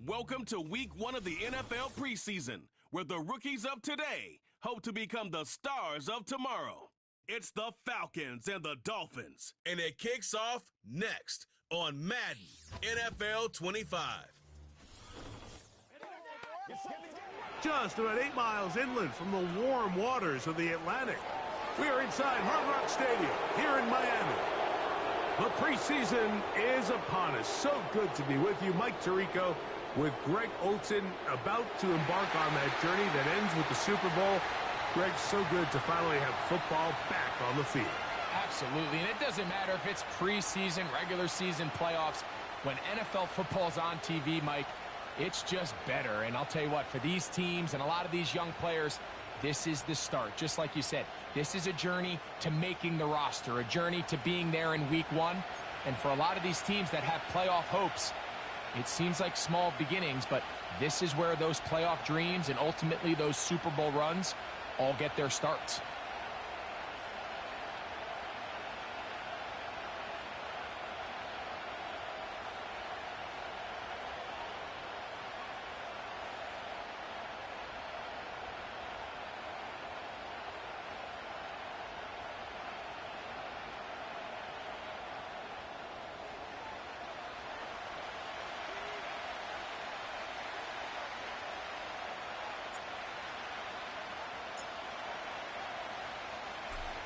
Welcome to week 1 of the NFL preseason, where the rookies of today hope to become the stars of tomorrow. It's the Falcons and the Dolphins, and it kicks off next on Madden NFL 25. Just about 8 miles inland from the warm waters of the Atlantic, we are inside Hard Rock Stadium here in Miami. The preseason is upon us. So good to be with you. Mike Tirico with Greg Olsen, about to embark on that journey that ends with the Super Bowl. Greg, so good to finally have football back on the field. Absolutely, and it doesn't matter if it's preseason, regular season, playoffs. When NFL football's on TV, Mike, it's just better. And I'll tell you what, for these teams and a lot of these young players, this is the start. Just like you said, this is a journey to making the roster, a journey to being there in week 1. And for a lot of these teams that have playoff hopes, it seems like small beginnings, but this is where those playoff dreams and ultimately those Super Bowl runs all get their starts.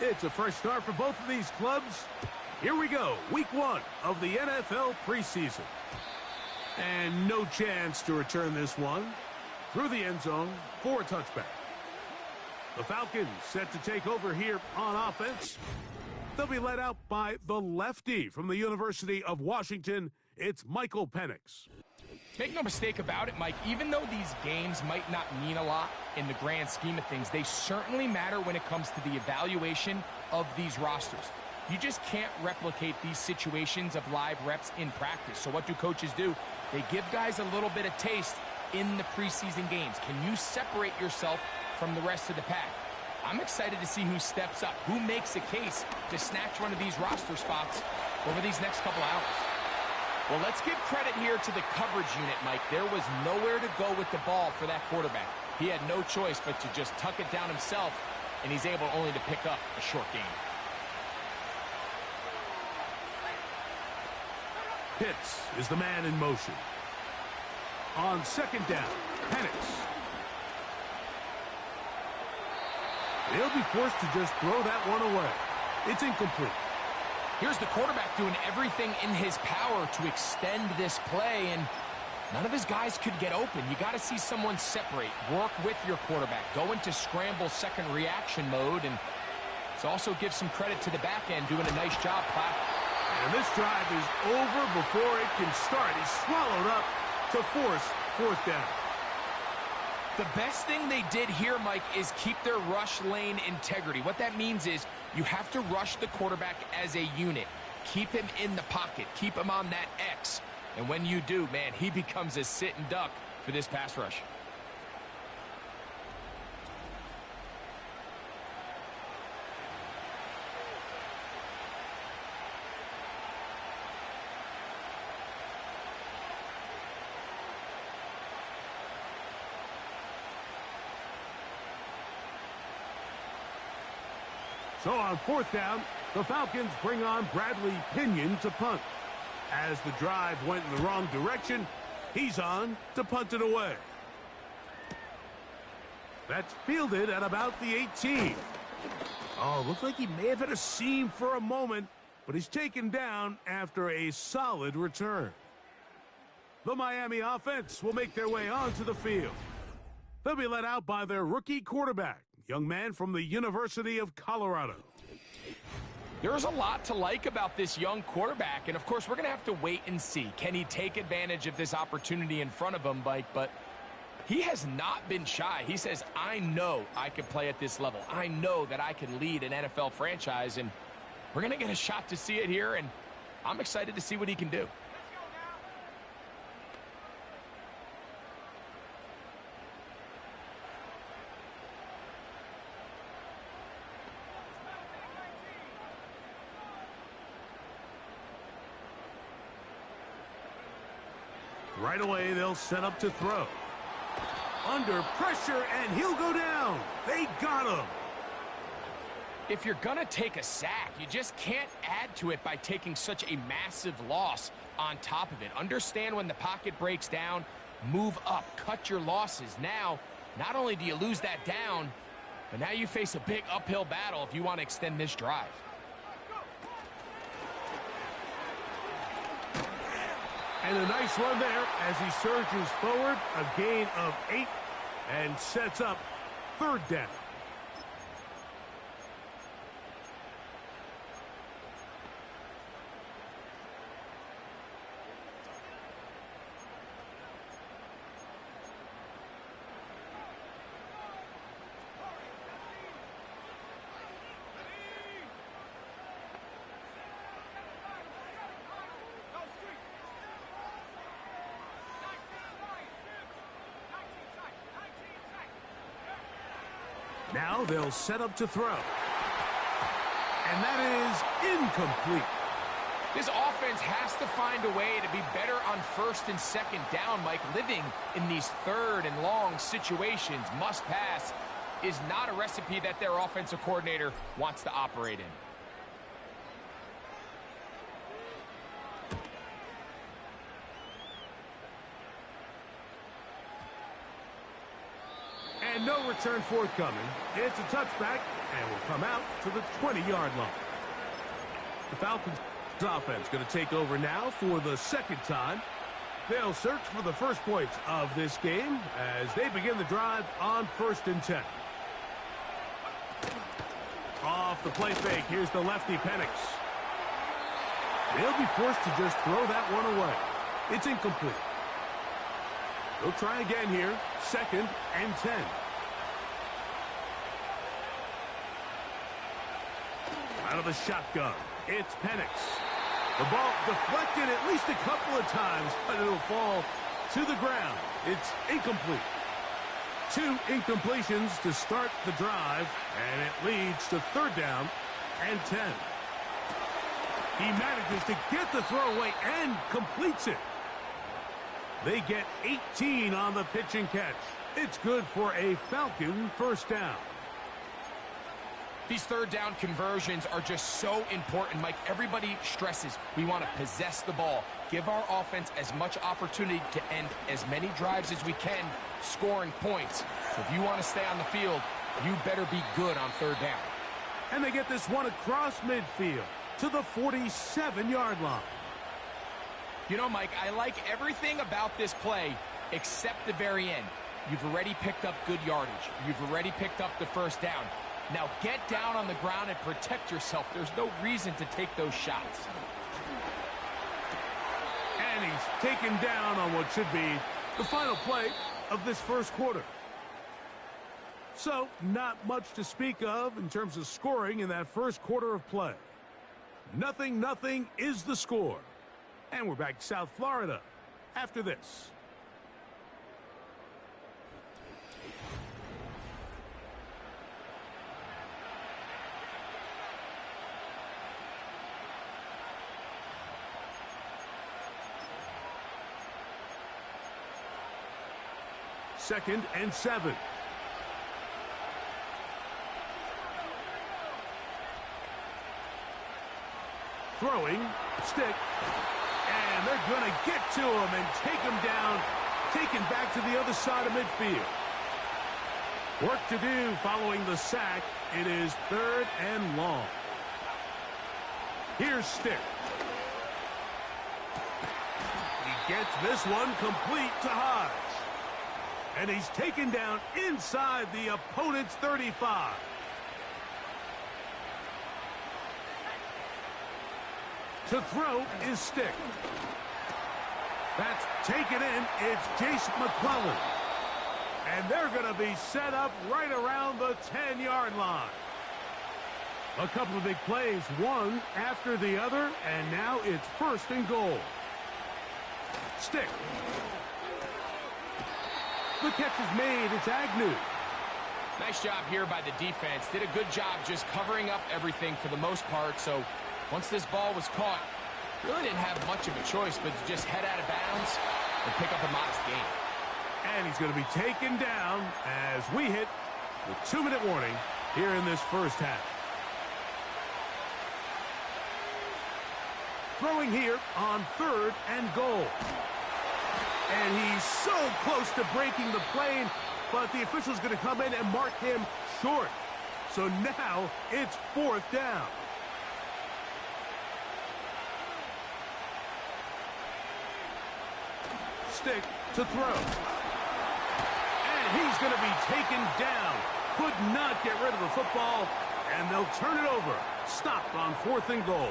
It's a fresh start for both of these clubs. Here we go, week 1 of the NFL preseason. And no chance to return this one through the end zone for a touchback. The Falcons set to take over here on offense. They'll be led out by the lefty from the University of Washington. It's Michael Penix. Make no mistake about it, Mike, even though these games might not mean a lot in the grand scheme of things, they certainly matter when it comes to the evaluation of these rosters. You just can't replicate these situations of live reps in practice. So what do coaches do? They give guys a little bit of taste in the preseason games. Can you separate yourself from the rest of the pack? I'm excited to see who steps up, who makes a case to snatch one of these roster spots over these next couple hours. Well, let's give credit here to the coverage unit, Mike. There was nowhere to go with the ball for that quarterback. He had no choice but to just tuck it down himself, and he's able only to pick up a short gain. Pitts is the man in motion. On second down, Penix. He'll be forced to just throw that one away. It's incomplete. Here's the quarterback doing everything in his power to extend this play, and none of his guys could get open. You got to see someone separate, work with your quarterback, go into scramble second reaction mode, and let's also give some credit to the back end doing a nice job, Platt. And this drive is over before it can start. He's swallowed up to force fourth down. The best thing they did here, Mike, is keep their rush lane integrity. What that means is you have to rush the quarterback as a unit. Keep him in the pocket. Keep him on that X. And when you do, man, he becomes a sitting duck for this pass rush. So on fourth down, the Falcons bring on Bradley Pinion to punt. As the drive went in the wrong direction, he's on to punt it away. That's fielded at about the 18. Oh, looked like he may have hit a seam for a moment, but he's taken down after a solid return. The Miami offense will make their way onto the field. They'll be led out by their rookie quarterback, young man from the University of Colorado. There's a lot to like about this young quarterback, and of course we're going to have to wait and see. Can he take advantage of this opportunity in front of him, Mike? But he has not been shy. He says, I know I can play at this level. I know that I can lead an NFL franchise, and we're going to get a shot to see it here, and I'm excited to see what he can do. Right away, they'll set up to throw. Under pressure, and he'll go down. They got him. If you're going to take a sack, you just can't add to it by taking such a massive loss on top of it. Understand when the pocket breaks down, move up, cut your losses. Now, not only do you lose that down, but now you face a big uphill battle if you want to extend this drive. And a nice run there as he surges forward, a gain of 8, and sets up 3rd down. Now they'll set up to throw. And that is incomplete. This offense has to find a way to be better on 1st and 2nd down, Mike. Living in these 3rd and long situations, must pass, is not a recipe that their offensive coordinator wants to operate in. And no return forthcoming. It's a touchback, and will come out to the 20-yard line. The Falcons offense going to take over now for the 2nd time. They'll search for the first points of this game as they begin the drive on 1st and 10. Off the play fake, here's the lefty Penix. They'll be forced to just throw that one away. It's incomplete. They'll try again here, 2nd and 10. Out of the shotgun, it's Penix. The ball deflected at least a couple of times, but it'll fall to the ground. It's incomplete. 2 incompletions to start the drive, and it leads to 3rd down and 10. He manages to get the throw away and completes it. They get 18 on the pitch and catch. It's good for a Falcon 1st down. These 3rd down conversions are just so important, Mike. Everybody stresses we want to possess the ball, give our offense as much opportunity to end as many drives as we can, scoring points. So if you want to stay on the field, you better be good on 3rd down. And they get this one across midfield to the 47-yard line. You know, Mike, I like everything about this play except the very end. You've already picked up good yardage. You've already picked up the 1st down. Now get down on the ground and protect yourself. There's no reason to take those shots. And he's taken down on what should be the final play of this 1st quarter. So, not much to speak of in terms of scoring in that 1st quarter of play. 0-0 is the score. And we're back to South Florida after this. Second and 7. Throwing, stick, and they're going to get to him and take him down, taken back to the other side of midfield. Work to do following the sack. It is 3rd and long. Here's Stick. He gets this one complete to Hodge. And he's taken down inside the opponent's 35. To throw is Stick. That's taken in. It's Jace McClellan. And they're going to be set up right around the 10-yard line. A couple of big plays, one after the other, and now it's 1st and goal. Stick. The catch is made. It's Agnew. Nice job here by the defense. Did a good job just covering up everything for the most part. So once this ball was caught, really didn't have much of a choice but to just head out of bounds and pick up a modest gain. And he's going to be taken down as we hit the 2-minute warning here in this first half. Throwing here on 3rd and goal. And he's so close to breaking the plane, but the official's going to come in and mark him short. So now it's 4th down. Stick to throw. And he's going to be taken down. Could not get rid of the football, and they'll turn it over. Stopped on 4th and goal.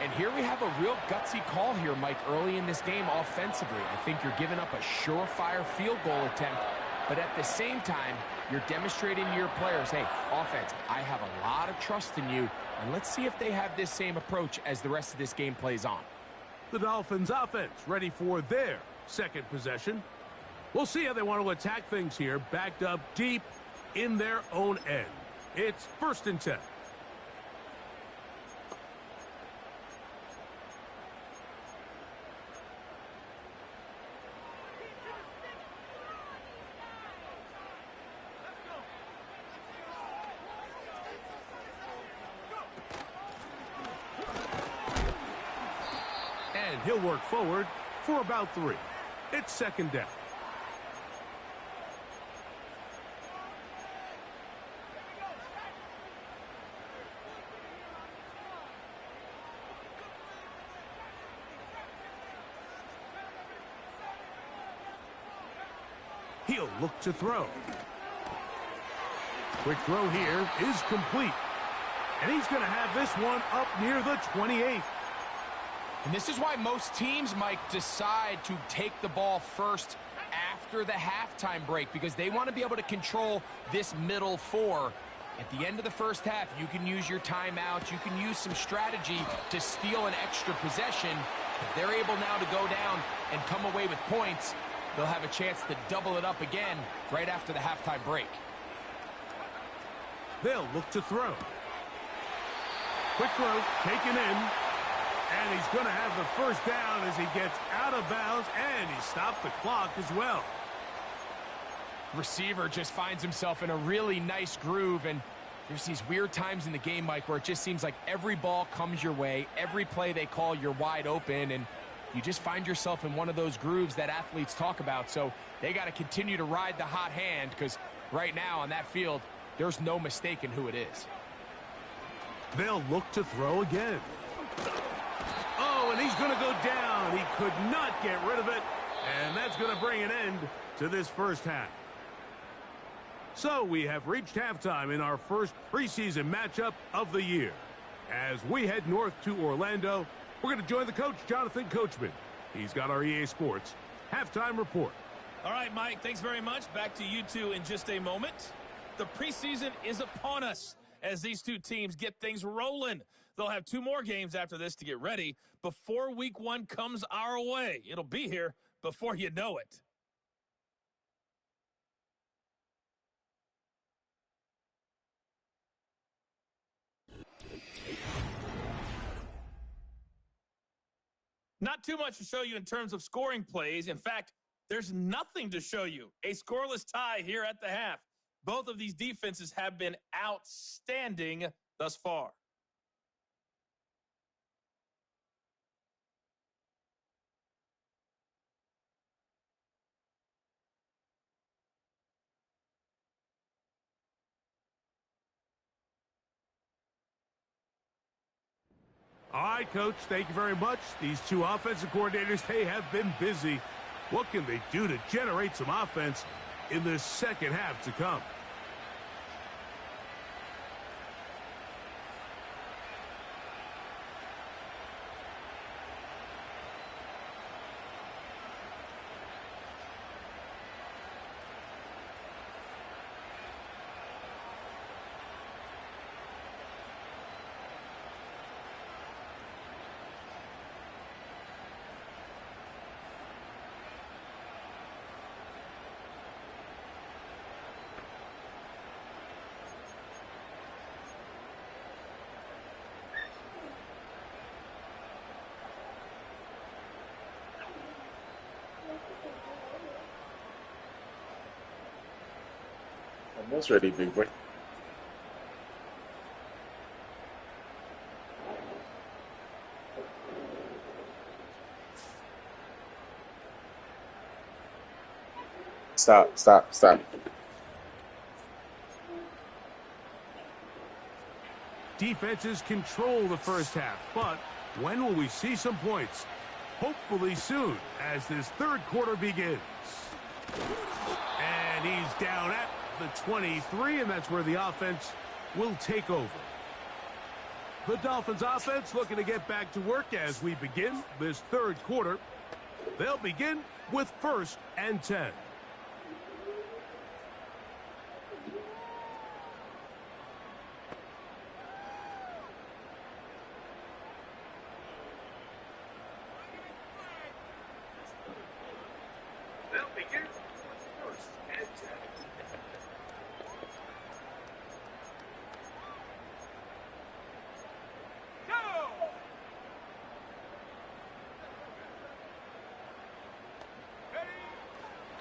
And here we have a real gutsy call here, Mike, early in this game offensively. I think you're giving up a surefire field goal attempt, but at the same time, you're demonstrating to your players, hey, offense, I have a lot of trust in you, and let's see if they have this same approach as the rest of this game plays on. The Dolphins offense ready for their second possession. We'll see how they want to attack things here, backed up deep in their own end. It's 1st and 10. And he'll work forward for about 3. It's 2nd down. He'll look to throw. Quick throw here is complete. And he's going to have this one up near the 28. And this is why most teams, Mike, decide to take the ball first after the halftime break, because they want to be able to control this middle 4. At the end of the first half, you can use your timeouts. You can use some strategy to steal an extra possession. If they're able now to go down and come away with points, they'll have a chance to double it up again right after the halftime break. They'll look to throw. Quick throw, taken in. And he's going to have the first down as he gets out of bounds, and he stopped the clock as well. Receiver just finds himself in a really nice groove, and there's these weird times in the game, Mike, where it just seems like every ball comes your way, every play they call, you're wide open, and you just find yourself in one of those grooves that athletes talk about. So they got to continue to ride the hot hand, because right now on that field, there's no mistaking who it is. They'll look to throw again. Oh, and he's going to go down. He could not get rid of it, and that's going to bring an end to this first half. So we have reached halftime in our first preseason matchup of the year. As we head north to Orlando, we're going to join the coach, Jonathan Coachman. He's got our EA Sports halftime report. All right, Mike, thanks very much. Back to you two in just a moment. The preseason is upon us as these two teams get things rolling. They'll have 2 more games after this to get ready before week 1 comes our way. It'll be here before you know it. Not too much to show you in terms of scoring plays. In fact, there's nothing to show you. A scoreless tie here at the half. Both of these defenses have been outstanding thus far. All right, Coach, thank you very much. These 2 offensive coordinators, they have been busy. What can they do to generate some offense in this second half to come? Almost ready, big boy. Stop, stop, stop. Defenses control the first half, but when will we see some points? Hopefully soon, as this third quarter begins. And he's down at the 23, and that's where the offense will take over. The Dolphins offense looking to get back to work as we begin this third quarter. They'll begin with 1st and 10.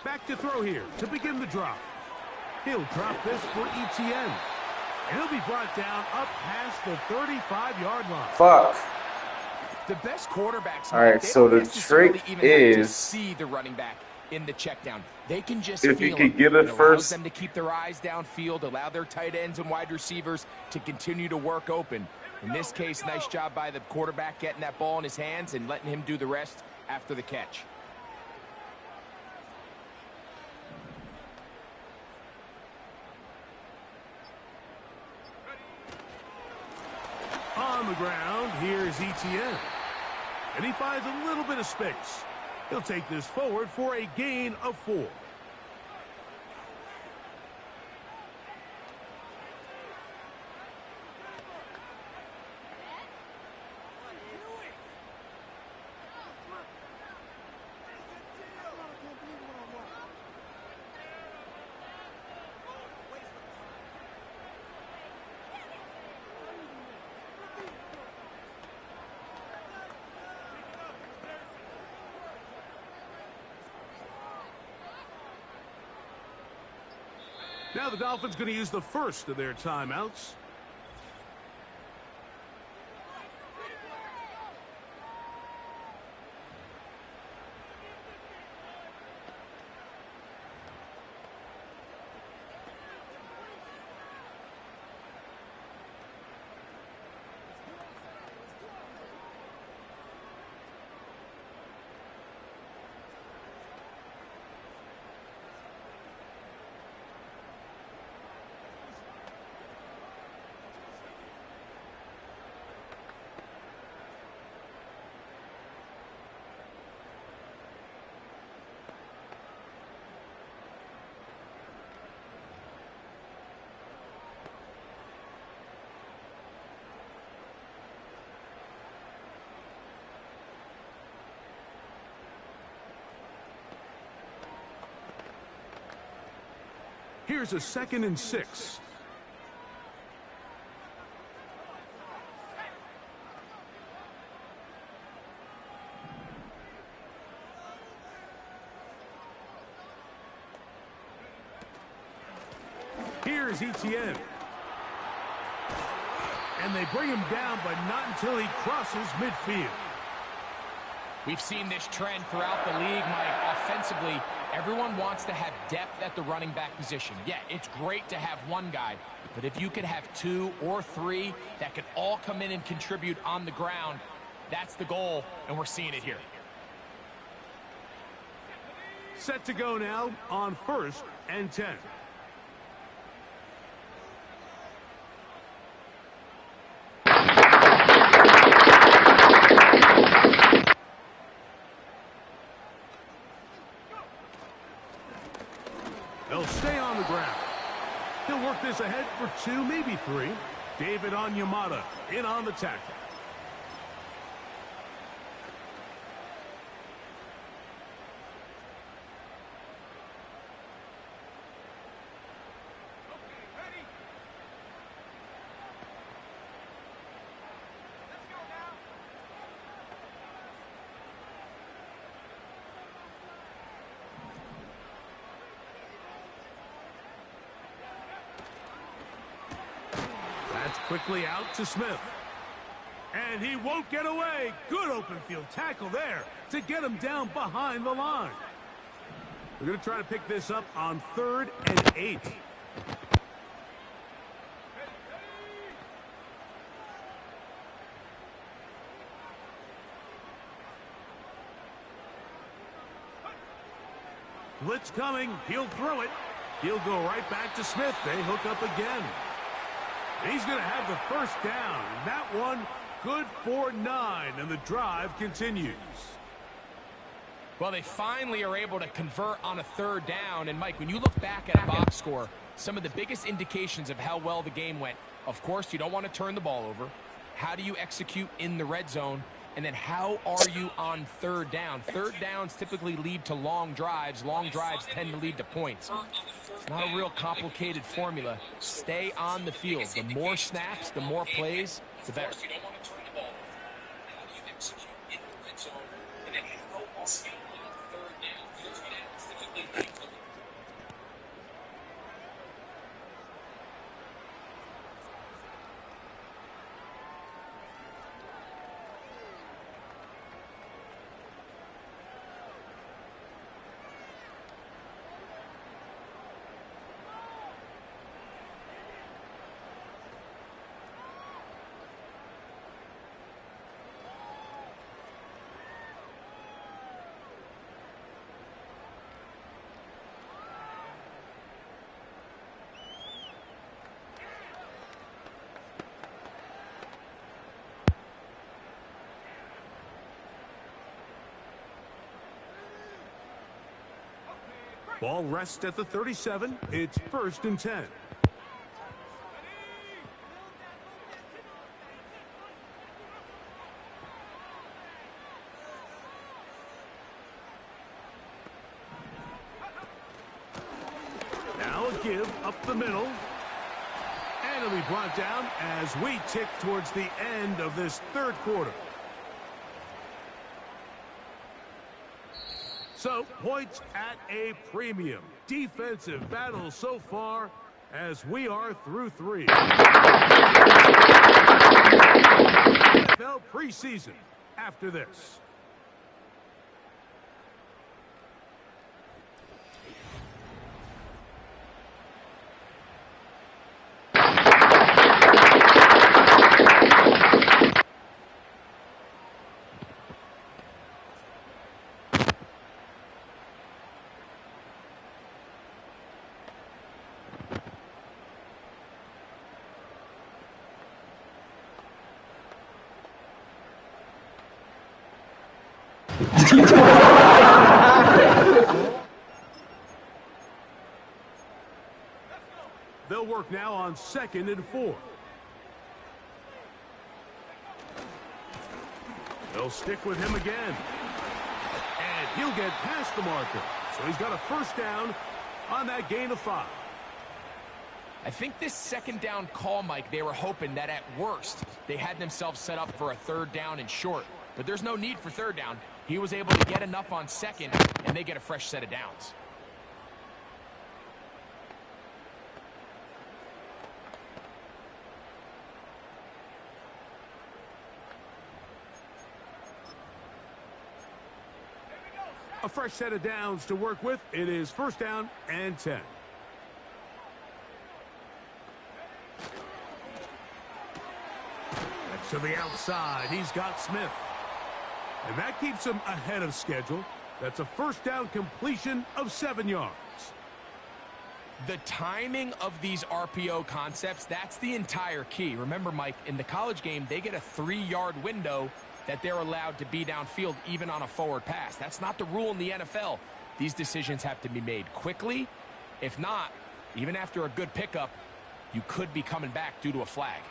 Back to throw here to begin the drop. He'll drop this for ETN. And he'll be brought down up past the 35-yard line. Fuck. The best quarterbacks, all right, so the trick is see the running back in the check down. They can just if feel you could get it it first, them to keep their eyes downfield, allow their tight ends and wide receivers to continue to work open. In this case, nice job by the quarterback getting that ball in his hands and letting him do the rest after the catch. On the ground, here's ETN. And he finds a little bit of space. He'll take this forward for a gain of 4. Now the Dolphins going to use the first of their timeouts. Here's a 2nd and 6. Here's ETN. And they bring him down, but not until he crosses midfield. We've seen this trend throughout the league, Mike. Offensively, everyone wants to have depth at the running back position. Yeah, it's great to have one guy, but if you could have 2 or 3 that could all come in and contribute on the ground, that's the goal, and we're seeing it here. Set to go now on 1st and 10. They'll stay on the ground. He'll work this ahead for 2, maybe 3. David Onyemata in on the tackle. Quickly out to Smith. And he won't get away. Good open field tackle there to get him down behind the line. We're going to try to pick this up on 3rd and 8. Blitz coming. He'll throw it. He'll go right back to Smith. They hook up again. And he's going to have the first down. And that one good for 9. And the drive continues. Well, they finally are able to convert on a 3rd down. And, Mike, when you look back at a box score, some of the biggest indications of how well the game went, of course, you don't want to turn the ball over. How do you execute in the red zone? And then how are you on 3rd down? 3rd downs typically lead to long drives. Long drives tend to lead to points. It's not a real complicated formula. Stay on the field. The more snaps, the more plays, the better. Ball rests at the 37. It's 1st and 10. Now a give up the middle. And it'll be brought down as we tick towards the end of this 3rd quarter. So, points at a premium. Defensive battle so far as we are through 3. NFL preseason after this. They'll work now on 2nd and 4. They'll stick with him again. And he'll get past the marker. So he's got a 1st down on that gain of 5. I think this 2nd down call, Mike, they were hoping that at worst they had themselves set up for a 3rd down and short. But there's no need for 3rd down. He was able to get enough on 2nd, and they get a fresh set of downs. A fresh set of downs to work with. It is 1st down and 10. That's to the outside. He's got Smith. And that keeps him ahead of schedule. That's a 1st down completion of 7 yards. The timing of these RPO concepts, that's the entire key. Remember, Mike, in the college game, they get a 3-yard window that they're allowed to be downfield even on a forward pass. That's not the rule in the NFL. These decisions have to be made quickly. If not, even after a good pickup, you could be coming back due to a flag.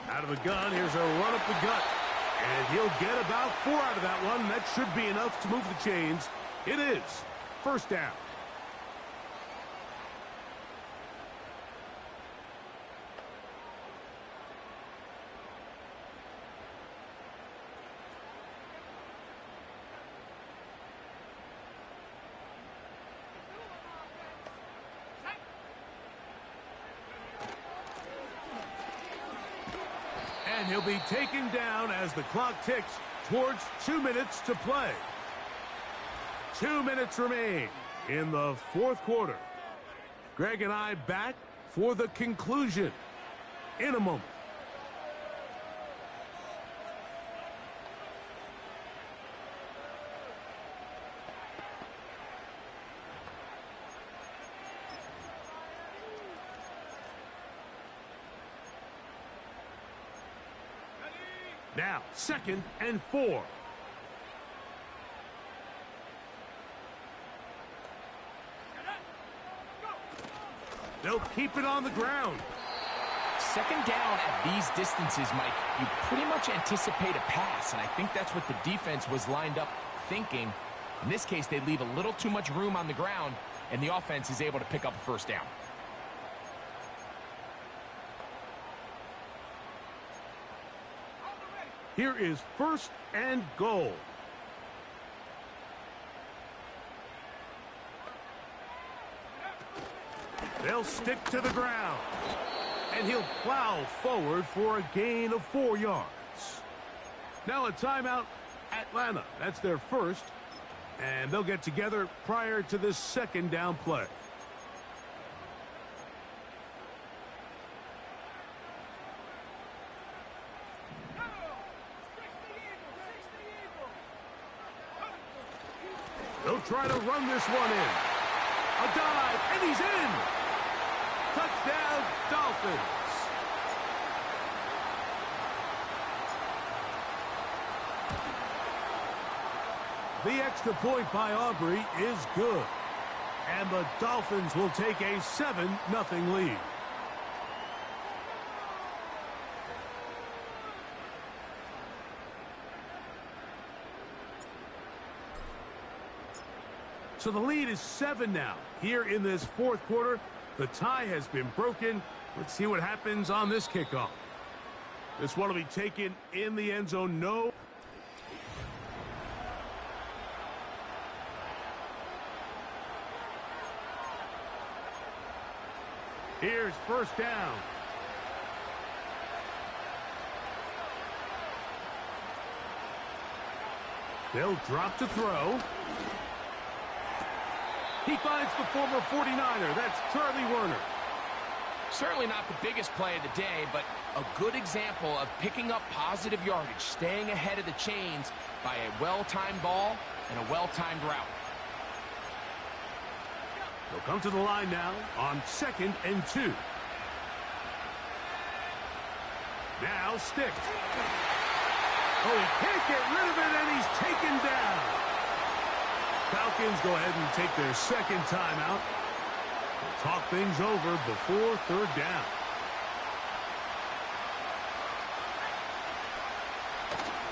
Out of the gun, here's a run up the gut. And he'll get about 4 out of that one. That should be enough to move the chains. It is 1st down. And he'll be taken down as the clock ticks towards 2 minutes to play. 2 minutes remain in the fourth quarter. Greg and I back for the conclusion in a moment. Now, 2nd and 4. They'll keep it on the ground. 2nd down at these distances, Mike, you pretty much anticipate a pass, and I think that's what the defense was lined up thinking. In this case, they leave a little too much room on the ground, and the offense is able to pick up a 1st down. Here is 1st and goal. They'll stick to the ground. And he'll plow forward for a gain of 4 yards. Now a timeout, Atlanta. That's their first. And they'll get together prior to this 2nd down play. They'll try to run this one in. A dive, and he's in. Touchdown, Dolphins. The extra point by Aubrey is good. And the Dolphins will take a 7-0 lead. So the lead is 7 now. Here in this fourth quarter, the tie has been broken. Let's see what happens on this kickoff. This one will be taken in the end zone. No. Here's 1st down. They'll drop to throw. He finds the former 49er. That's Charlie Werner. Certainly not the biggest play of the day, but a good example of picking up positive yardage, staying ahead of the chains by a well-timed ball and a well-timed route. They'll come to the line now on 2nd and 2. Now stick. Oh, he can't get rid of it, and he's taken down. Falcons go ahead and take their 2nd timeout. They'll talk things over before 3rd down.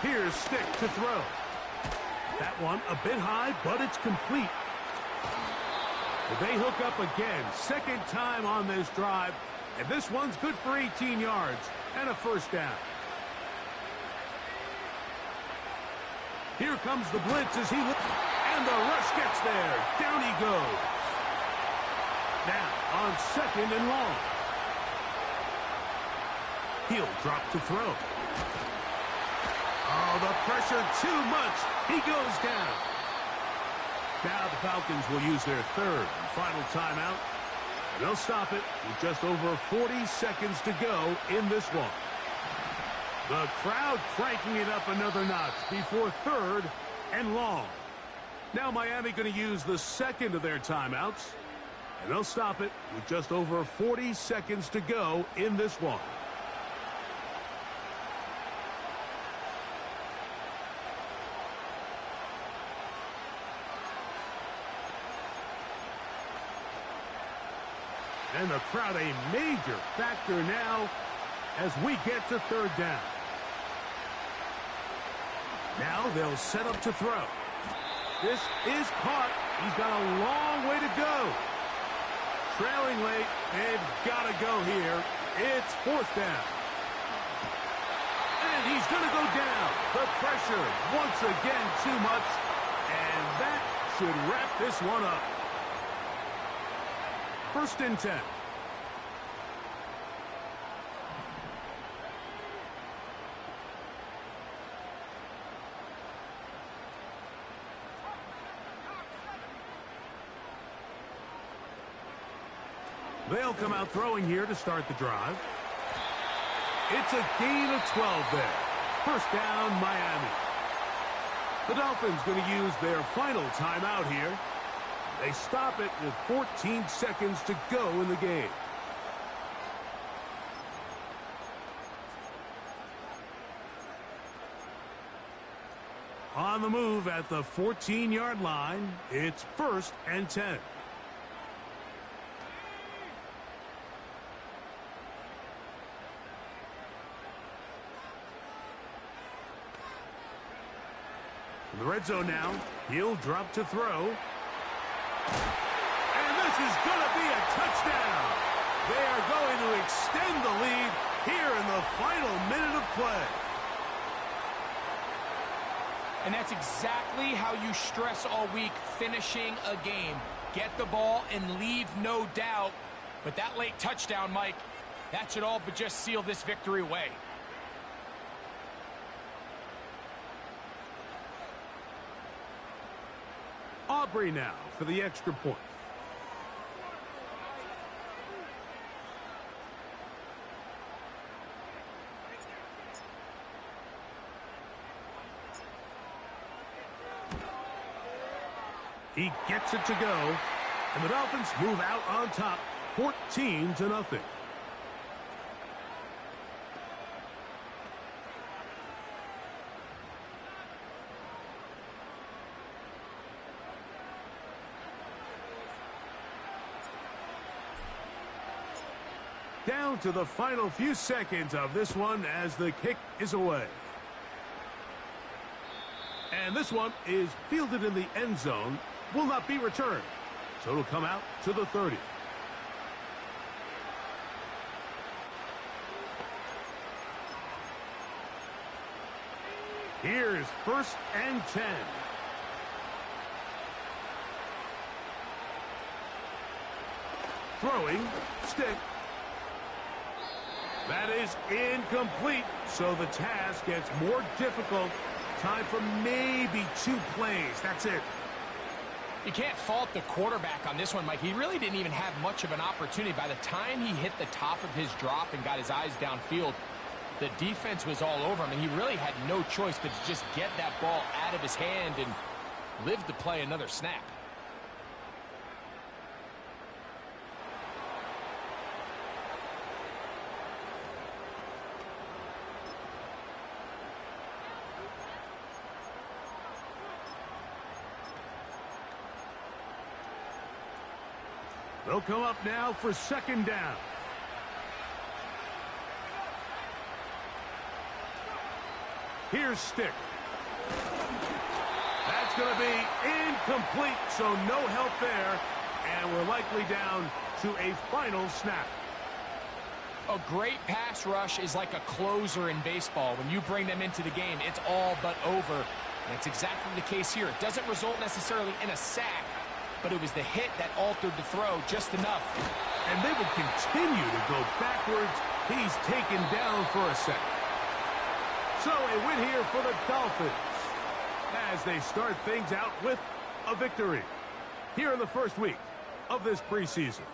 Here's Stick to throw. That one a bit high, but it's complete. They hook up again. 2nd time on this drive. And this one's good for 18 yards and a 1st down. Here comes the blitz as he looks. And the rush gets there. Down he goes. Now on 2nd and long. He'll drop to throw. Oh, the pressure too much. He goes down. Now the Falcons will use their 3rd and final timeout. And they'll stop it with just over 40 seconds to go in this one. The crowd cranking it up another notch before 3rd and long. Now Miami going to use the 2nd of their timeouts. And they'll stop it with just over 40 seconds to go in this one. And the crowd a major factor now as we get to 3rd down. Now they'll set up to throw. This is caught. He's got a long way to go. Trailing late. They've got to go here. It's 4th down. And he's going to go down. The pressure once again too much. And that should wrap this one up. 1st and 10. They'll come out throwing here to start the drive. It's a gain of 12 there. First down, Miami. The Dolphins going to use their final timeout here. They stop it with 14 seconds to go in the game. On the move at the 14-yard line, it's 1st and 10. In the red zone now, he'll drop to throw. And this is going to be a touchdown. They are going to extend the lead here in the final minute of play. And that's exactly how you stress all week, finishing a game. Get the ball and leave no doubt. But that late touchdown, Mike, that should all but just seal this victory away. Aubrey now for the extra point. He gets it to go, and the Dolphins move out on top, 14-0. Down to the final few seconds of this one as the kick is away. And this one is fielded in the end zone. Will not be returned. So it'll come out to the 30. Here's 1st and 10. Throwing, stick. That is incomplete, so the task gets more difficult. Time for maybe 2 plays. That's it. You can't fault the quarterback on this one, Mike. He really didn't even have much of an opportunity. By the time he hit the top of his drop and got his eyes downfield, the defense was all over him, and he really had no choice but to just get that ball out of his hand and live to play another snap. They'll come up now for 2nd down. Here's Stick. That's going to be incomplete, so no help there. And we're likely down to a final snap. A great pass rush is like a closer in baseball. When you bring them into the game, it's all but over. And it's exactly the case here. It doesn't result necessarily in a sack, but it was the hit that altered the throw just enough. And they will continue to go backwards. He's taken down for a second. So a win here for the Dolphins as they start things out with a victory here in the first week of this preseason.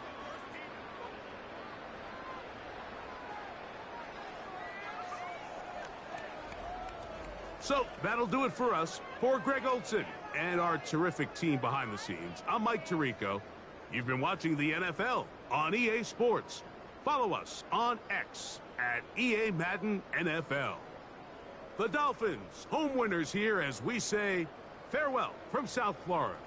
So that'll do it for us. For Greg Olson and our terrific team behind the scenes, I'm Mike Tirico. You've been watching the NFL on EA Sports. Follow us on X at EA Madden NFL. The Dolphins, home winners here as we say farewell from South Florida.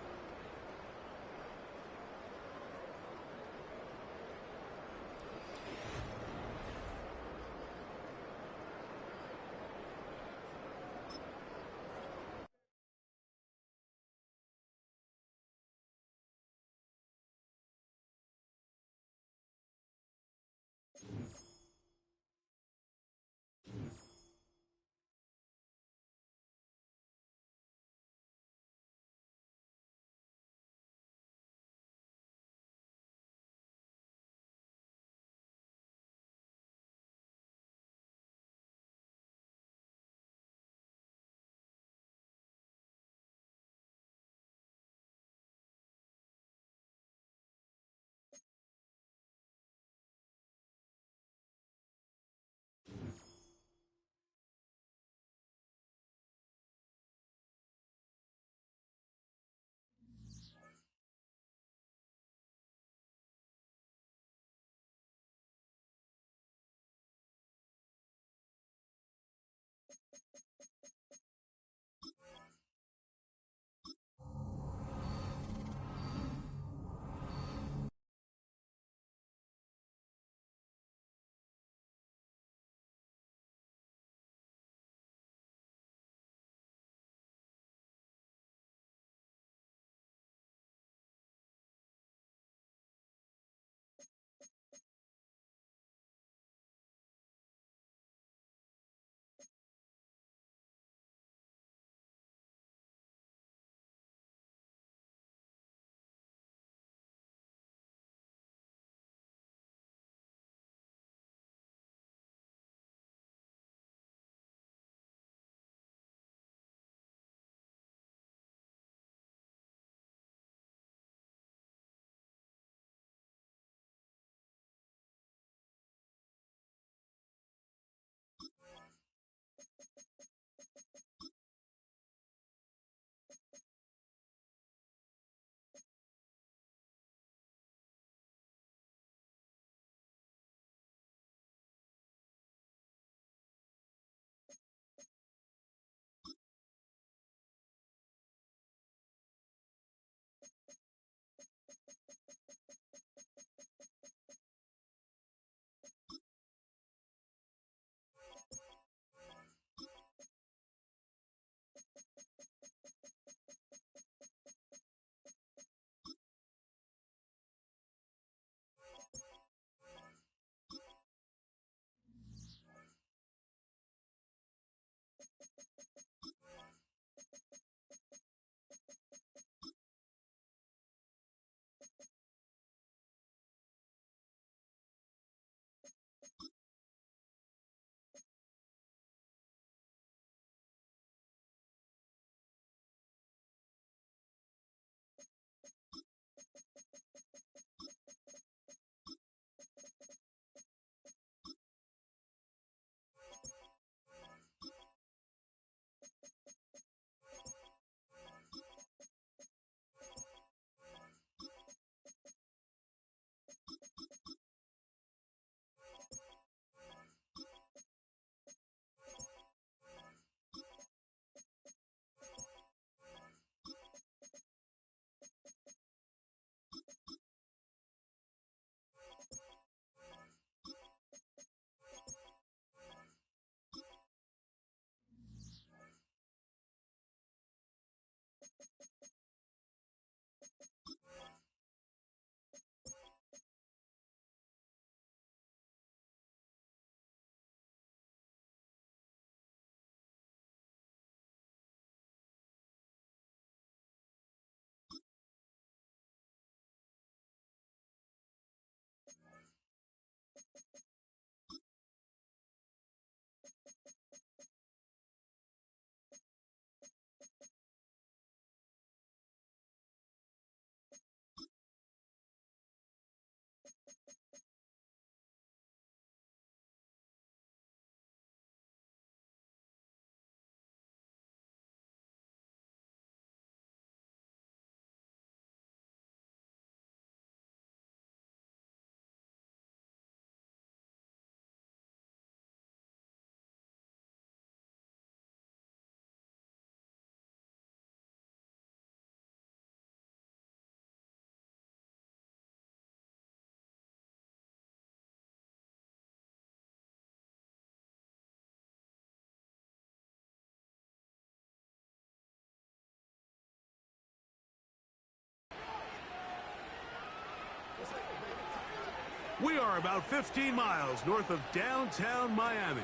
We are about 15 miles north of downtown Miami.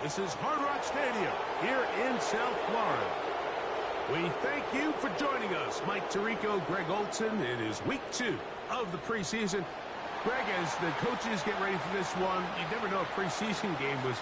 This is Hard Rock Stadium here in South Florida. We thank you for joining us. Mike Tirico, Greg Olson. It is week 2 of the preseason. Greg, as the coaches get ready for this one, you never know a preseason game was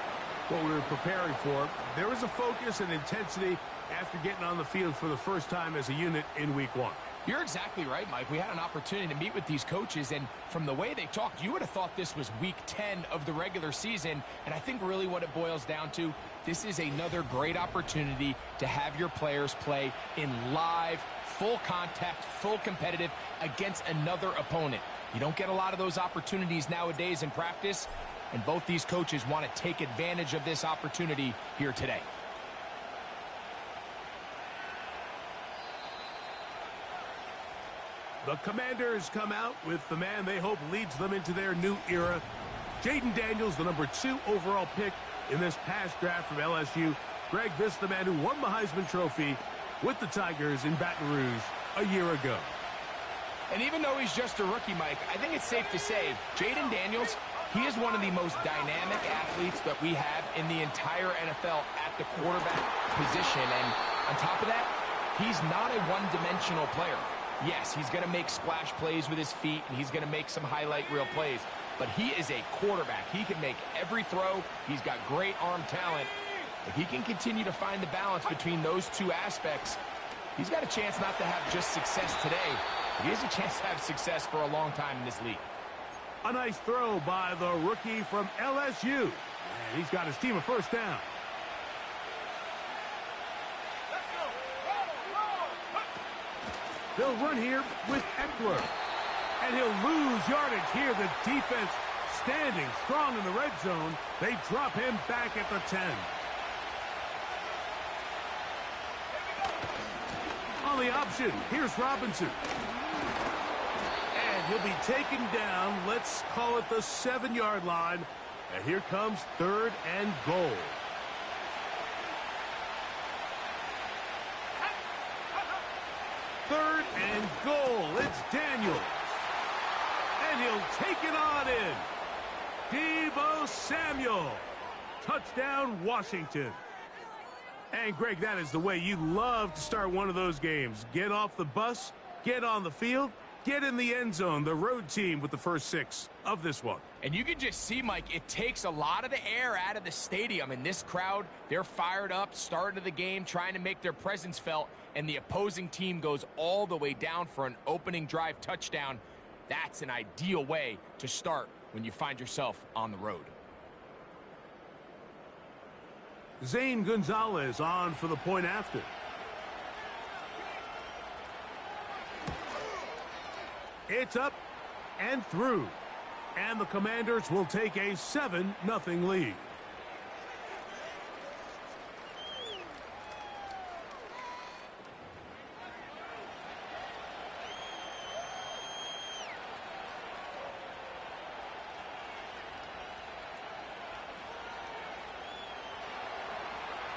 what we were preparing for. There was a focus and intensity after getting on the field for the first time as a unit in week 1. You're exactly right, Mike. We had an opportunity to meet with these coaches, and from the way they talked, you would have thought this was week 10 of the regular season, and I think really what it boils down to, this is another great opportunity to have your players play in live, full contact, full competitive against another opponent. You don't get a lot of those opportunities nowadays in practice, and both these coaches want to take advantage of this opportunity here today. The Commanders come out with the man they hope leads them into their new era. Jaden Daniels, the number 2 overall pick in this past draft from LSU. Greg, this is the man who won the Heisman Trophy with the Tigers in Baton Rouge a year ago. And even though he's just a rookie, Mike, I think it's safe to say Jaden Daniels, he is one of the most dynamic athletes that we have in the entire NFL at the quarterback position. And on top of that, he's not a one-dimensional player. Yes, he's going to make splash plays with his feet, and he's going to make some highlight reel plays. But he is a quarterback. He can make every throw. He's got great arm talent. If he can continue to find the balance between those two aspects, he's got a chance not to have just success today, but he has a chance to have success for a long time in this league. A nice throw by the rookie from LSU. And he's got his team a first down. They'll run here with Eckler. And he'll lose yardage here. The defense standing strong in the red zone. They drop him back at the 10. On the option, here's Robinson. And he'll be taken down. Let's call it the 7-yard line. And here comes 3rd and goal. Third and goal. It's Daniels. And he'll take it on in. Deebo Samuel. Touchdown, Washington. And, Greg, that is the way you love to start one of those games. Get off the bus, get on the field, get in the end zone. The road team with the first 6 of this one. And you can just see, Mike, it takes a lot of the air out of the stadium. And this crowd, they're fired up, starting the game, trying to make their presence felt. And the opposing team goes all the way down for an opening drive touchdown. That's an ideal way to start when you find yourself on the road. Zane Gonzalez on for the point after. It's up and through. And the Commanders will take a 7-0 lead.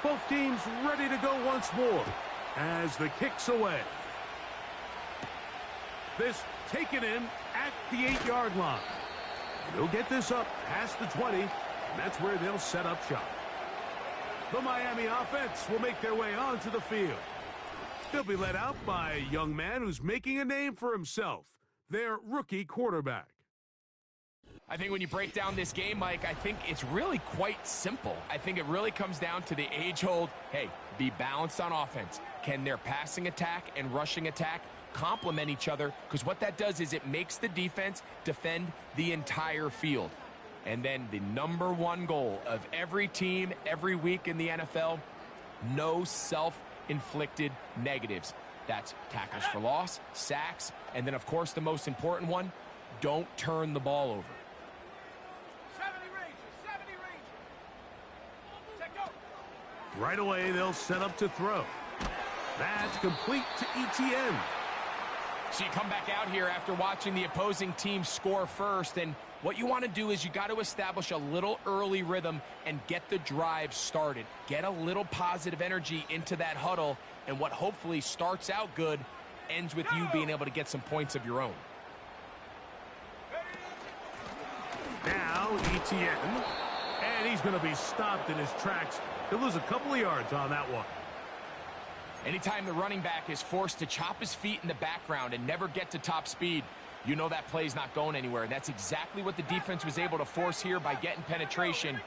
Both teams ready to go once more as the kick's away. This taken in at the 8-yard line. They'll get this up past the 20, and that's where they'll set up shop. The Miami offense will make their way onto the field. They'll be led out by a young man who's making a name for himself, their rookie quarterback. I think when you break down this game, Mike, I think it's really quite simple. I think it really comes down to the age-old, hey, be balanced on offense. Can their passing attack and rushing attack complement each other? Because what that does is it makes the defense defend the entire field. And then the #1 goal of every team, every week in the NFL, no self-inflicted negatives. That's tackles for loss, sacks, and then, of course, the most important one, don't turn the ball over. Right away, they'll set up to throw. That's complete to ETN. So you come back out here after watching the opposing team score first, and what you want to do is you got to establish a little early rhythm and get the drive started. Get a little positive energy into that huddle, and what hopefully starts out good ends with you being able to get some points of your own. Now Etienne. And he's going to be stopped in his tracks. He'll lose a couple of yards on that one. Anytime the running back is forced to chop his feet in the background and never get to top speed, you know that play's not going anywhere. That's exactly what the defense was able to force here by getting penetration.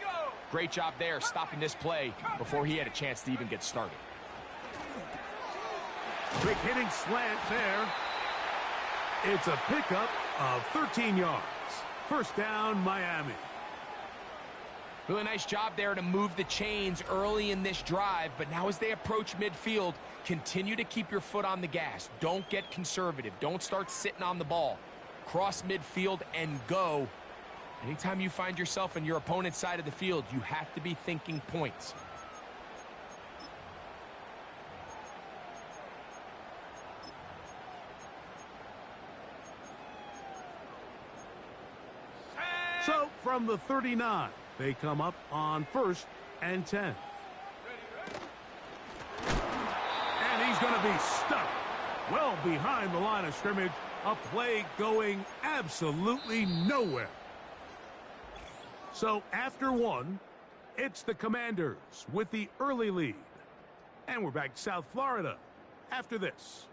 Great job there, stopping this play before he had a chance to even get started. Quick hitting slant there. It's a pickup of 13 yards. First down, Miami. Really nice job there to move the chains early in this drive, but now as they approach midfield, continue to keep your foot on the gas. Don't get conservative. Don't start sitting on the ball. Cross midfield and go. Anytime you find yourself on your opponent's side of the field, you have to be thinking points. So from the 39, they come up on 1st and 10. And he's going to be stuck well behind the line of scrimmage. A play going absolutely nowhere. So after one, it's the Commanders with the early lead. And we're back to South Florida after this.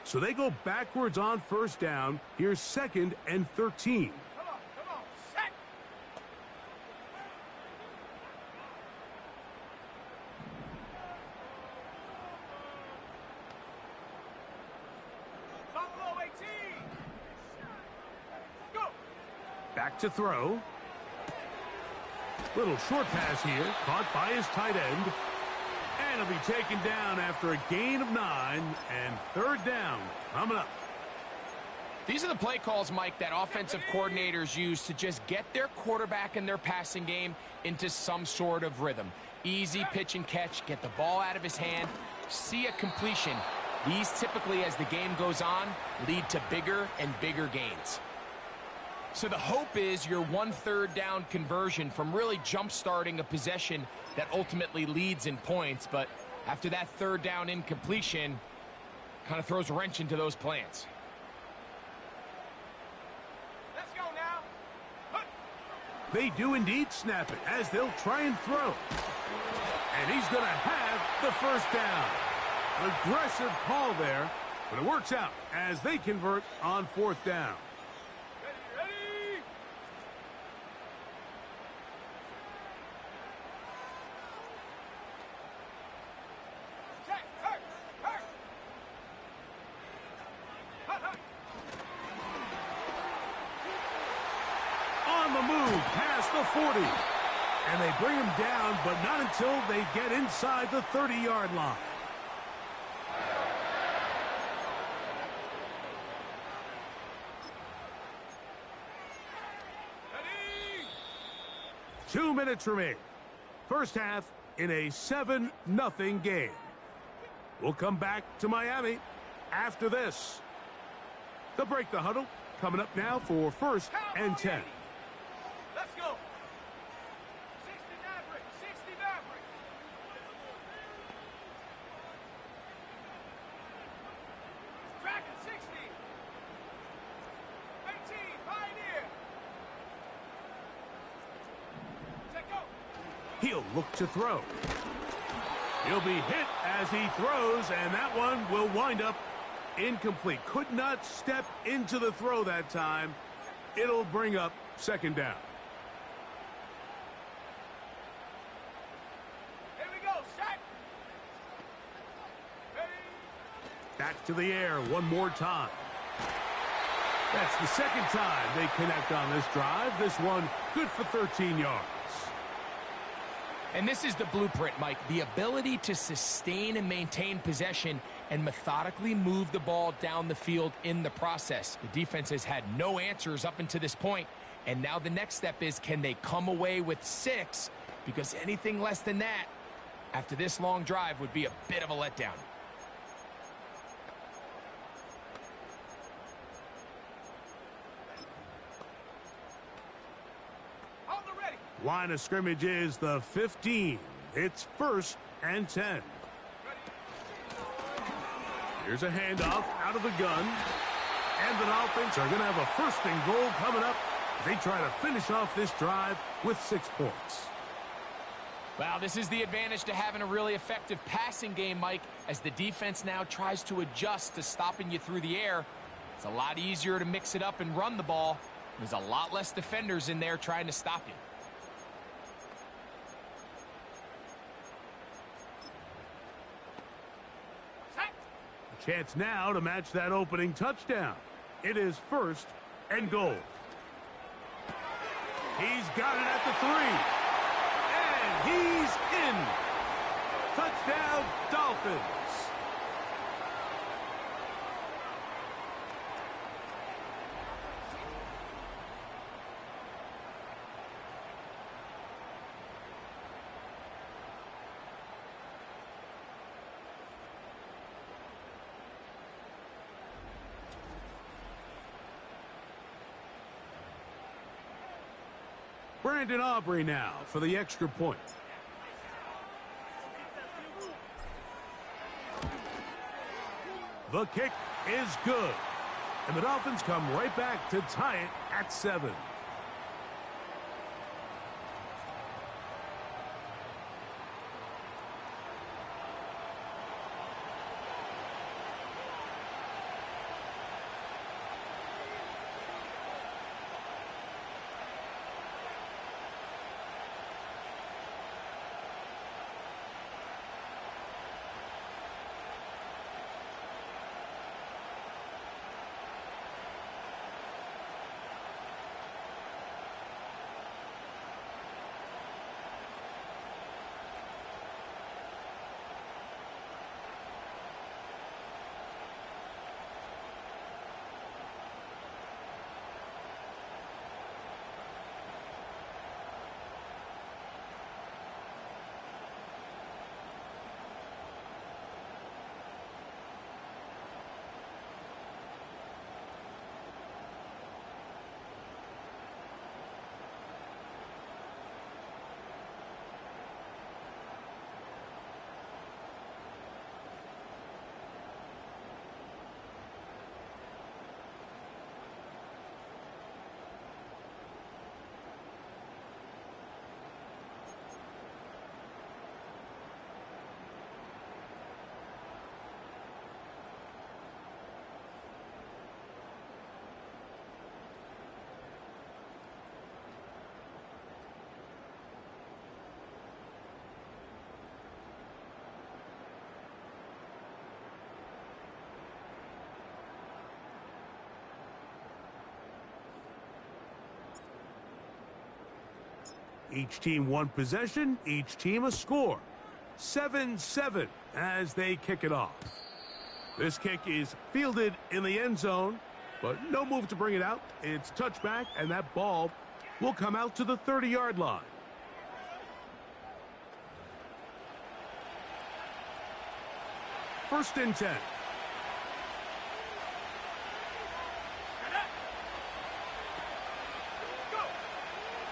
So they go backwards on first down. Here's 2nd and 13. Come on, set. Buffalo 18. Go. Back to throw. Little short pass here, caught by his tight end. And he'll be taken down after a gain of 9, and 3rd down coming up. These are the play calls, Mike, that offensive coordinators use to just get their quarterback and their passing game into some sort of rhythm. Easy pitch and catch, get the ball out of his hand, see a completion. These typically, as the game goes on, lead to bigger and bigger gains. So the hope is your 1 3rd down conversion from really jump-starting a possession that ultimately leads in points. But after that 3rd down incompletion, kind of throws a wrench into those plans. Let's go now. They do indeed snap it as they'll try and throw. And he's going to have the 1st down. Aggressive call there, but it works out as they convert on 4th down. On the move past the 40. And they bring him down, but not until they get inside the 30-yard line. Ready. 2 minutes remain. First half in a 7-0 game. We'll come back to Miami after this. They'll break the huddle. Coming up now for 1st and 10. Let's go. 60 Maverick. 60 Maverick. Dragon 60. 18 Pioneer. Check go. He'll look to throw. He'll be hit as he throws, and that one will wind up incomplete. Could not step into the throw that time. It'll bring up 2nd down. Here we go. Set. Ready. Back to the air one more time. That's the 2nd time they connect on this drive. This one good for 13 yards. And this is the blueprint, Mike. The ability to sustain and maintain possession and methodically move the ball down the field in the process. The defense has had no answers up until this point, and now the next step is, can they come away with 6? Because anything less than that, after this long drive, would be a bit of a letdown. Line of scrimmage is the 15. It's 1st and 10. Here's a handoff out of the gun. And the Dolphins are going to have a 1st and goal coming up. They try to finish off this drive with 6 points. Well, this is the advantage to having a really effective passing game, Mike, as the defense now tries to adjust to stopping you through the air. It's a lot easier to mix it up and run the ball. There's a lot less defenders in there trying to stop you. A chance now to match that opening touchdown. It is 1st and goal. He's got it at the 3. And he's in. Touchdown, Dolphins. Brandon Aubrey now for the extra point. The kick is good. And the Dolphins come right back to tie it at 7. Each team 1 possession, each team a score. 7-7 as they kick it off. This kick is fielded in the end zone, but no move to bring it out. It's touchback, and that ball will come out to the 30-yard line. First and 10.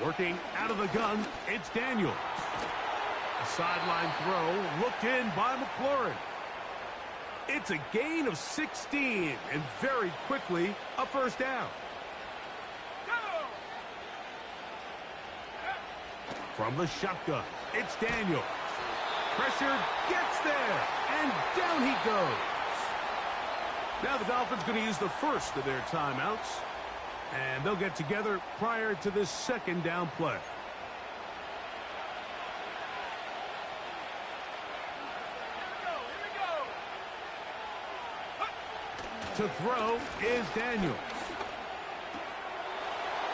Working out of the gun, it's Daniel. A sideline throw looked in by McLaurin. It's a gain of 16, and very quickly, a 1st down. From the shotgun, it's Daniel. Pressure gets there, and down he goes. Now the Dolphins going to use the first of their timeouts. And they'll get together prior to this 2nd down play. To throw is Daniels.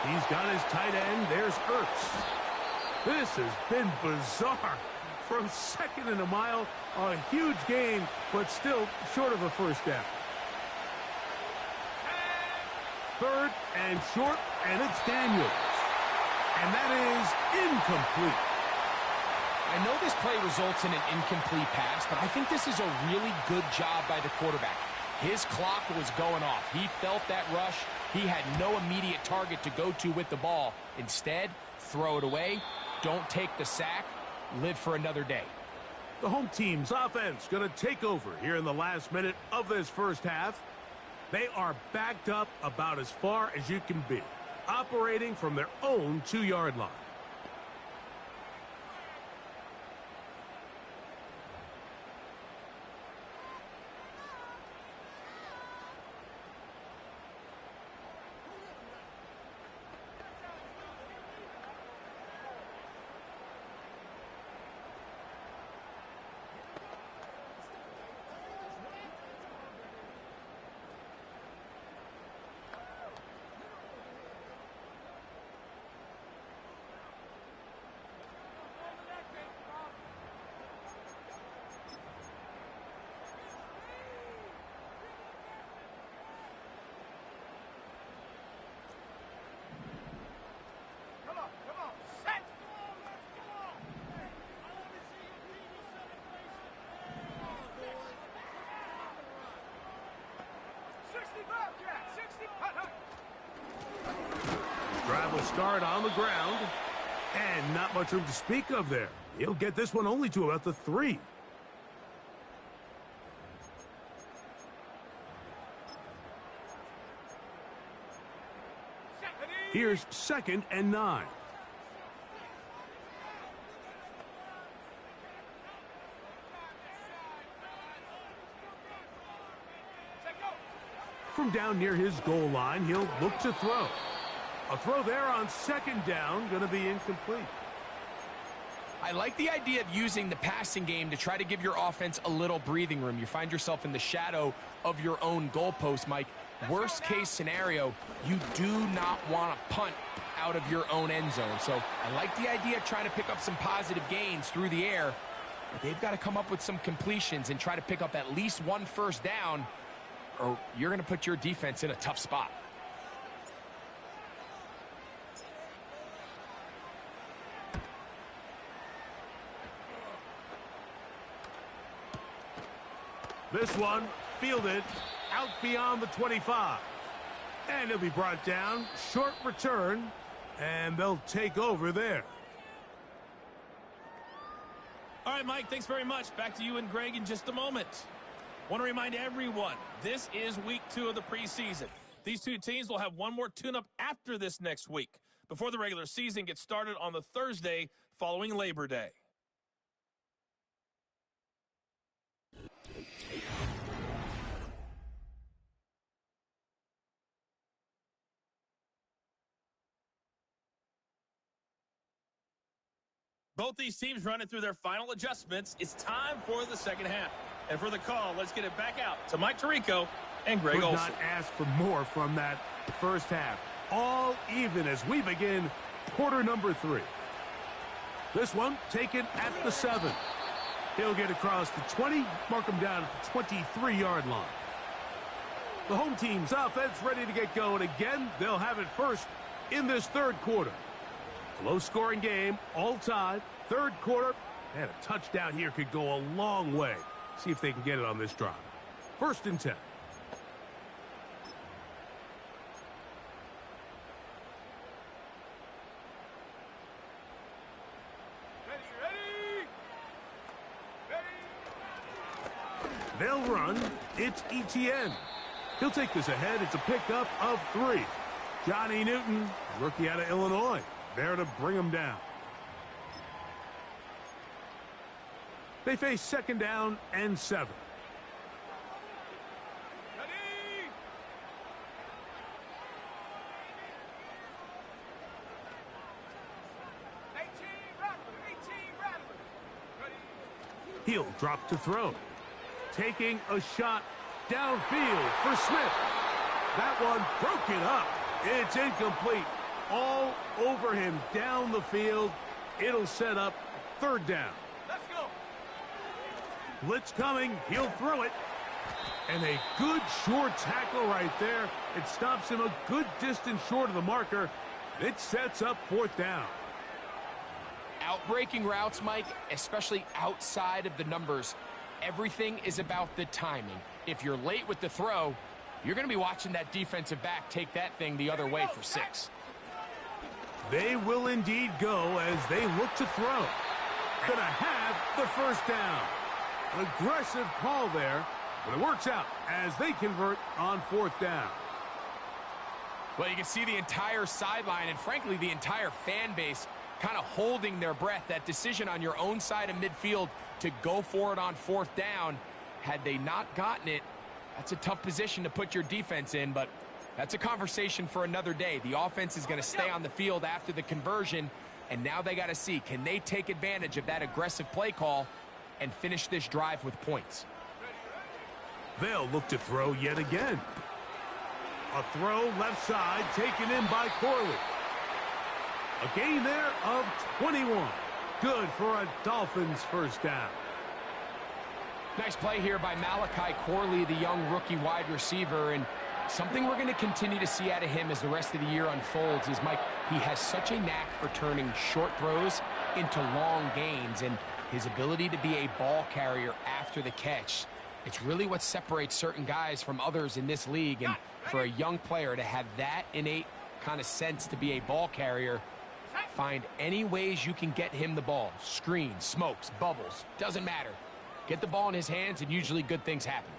He's got his tight end. There's Ertz. This has been bizarre. From 2nd and a mile, a huge gain, but still short of a 1st down. 3rd and short, and it's Daniels. And that is incomplete. I know this play results in an incomplete pass, but I think this is a really good job by the quarterback. His clock was going off. He felt that rush. He had no immediate target to go to with the ball. Instead, throw it away, don't take the sack, live for another day. The home team's offense going to take over here in the last minute of this first half. They are backed up about as far as you can be, operating from their own 2-yard line. Drive will start on the ground, and not much room to speak of there. He'll get this one only to about the 3. Here's 2nd and 9. From down near his goal line, he'll look to throw. A throw there on 2nd down, going to be incomplete. I like the idea of using the passing game to try to give your offense a little breathing room. You find yourself in the shadow of your own goalpost, Mike. Worst case scenario, you do not want to punt out of your own end zone. So I like the idea of trying to pick up some positive gains through the air. But they've got to come up with some completions and try to pick up at least 1 first down, or you're going to put your defense in a tough spot. This one fielded out beyond the 25. And he'll be brought down. Short return. And they'll take over there. All right, Mike, thanks very much. Back to you and Greg in just a moment. Want to remind everyone, this is week 2 of the preseason. These two teams will have one more tune-up after this next week, before the regular season gets started on the Thursday following Labor Day. Both these teams running through their final adjustments. It's time for the second half. And for the call, let's get it back out to Mike Tirico and Greg Olson. Could not ask for more from that first half. All even as we begin quarter number 3. This one taken at the 7. He'll get across the 20, mark him down at the 23-yard line. The home team's offense ready to get going again. They'll have it first in this third quarter. Low-scoring game, all tied, third quarter, and a touchdown here could go a long way. See if they can get it on this drive. 1st and 10. They'll run. It's Etienne. He'll take this ahead. It's a pickup of 3. Johnny Newton, rookie out of Illinois, there to bring him down. They face 2nd down and 7. He'll drop to throw. Taking a shot downfield for Smith. That one broken up. It's incomplete. All over him down the field. It'll set up 3rd down. Let's go. Blitz coming. He'll throw it. And a good short tackle right there. It stops him a good distance short of the marker. It sets up 4th down. Outbreaking routes, Mike, especially outside of the numbers, everything is about the timing. If you're late with the throw, you're going to be watching that defensive back take that thing the other way for 6. They will indeed go as they look to throw. Gonna have the first down. Aggressive call there, but it works out as they convert on fourth down. Well, you can see the entire sideline and, frankly, the entire fan base kind of holding their breath. That decision on your own side of midfield to go for it on fourth down, had they not gotten it, that's a tough position to put your defense in, but that's a conversation for another day. The offense is going to stay on the field after the conversion, and now they got to see, can they take advantage of that aggressive play call and finish this drive with points? They'll look to throw yet again. A throw left side taken in by Corley. A gain there of 21. Good for a Dolphins first down. Nice play here by Malachi Corley, the young rookie wide receiver, and something we're going to continue to see out of him as the rest of the year unfolds is, Mike, he has such a knack for turning short throws into long gains, and his ability to be a ball carrier after the catch. It's really what separates certain guys from others in this league, and for a young player to have that innate kind of sense to be a ball carrier, find any ways you can get him the ball. Screens, smokes, bubbles, doesn't matter. Get the ball in his hands, and usually good things happen.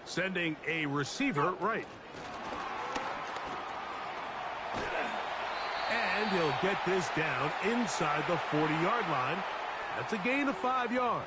Sending a receiver right. And he'll get this down inside the 40-yard line. That's a gain of 5 yards.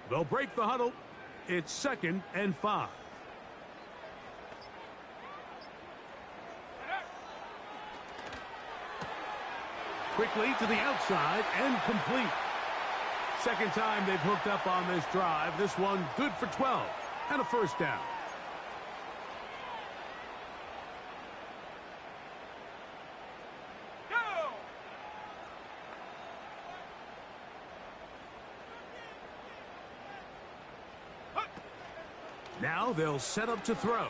They'll break the huddle. It's 2nd and 5. Quickly to the outside and complete. Second time they've hooked up on this drive. This one good for 12 and a first down. Now they'll set up to throw.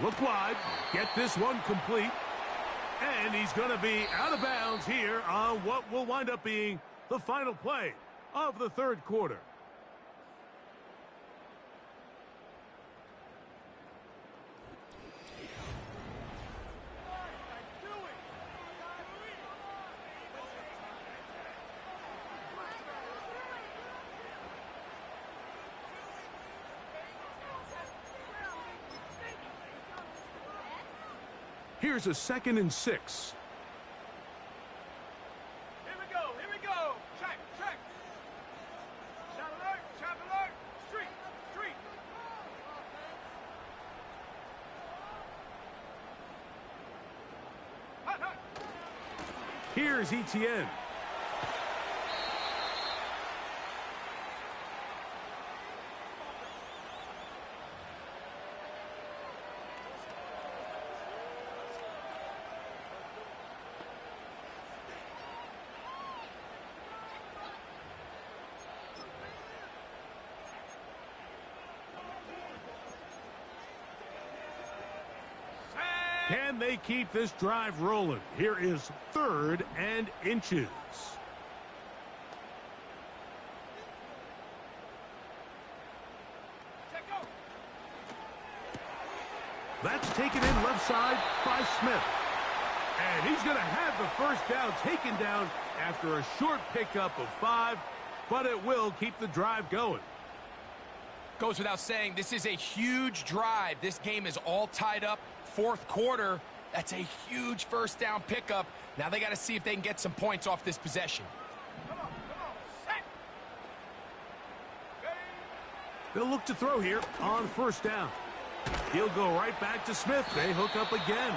Look wide. Get this one complete. And he's going to be out of bounds here on what will wind up being the final play of the third quarter. Here's a 2nd and 6. Here we go, here we go. Check, check. Shot alert, street, street. Hot, hot. Here's Etienne. Can they keep this drive rolling? Here is 3rd and inches. That's taken in left side by Smith. And he's going to have the first down taken down after a short pickup of 5, but it will keep the drive going. Goes without saying, this is a huge drive. This game is all tied up. Fourth quarter, that's a huge first down pickup. Now they got to see if they can get some points off this possession. Set. They'll look to throw here on first down. He'll go right back to Smith. They hook up again.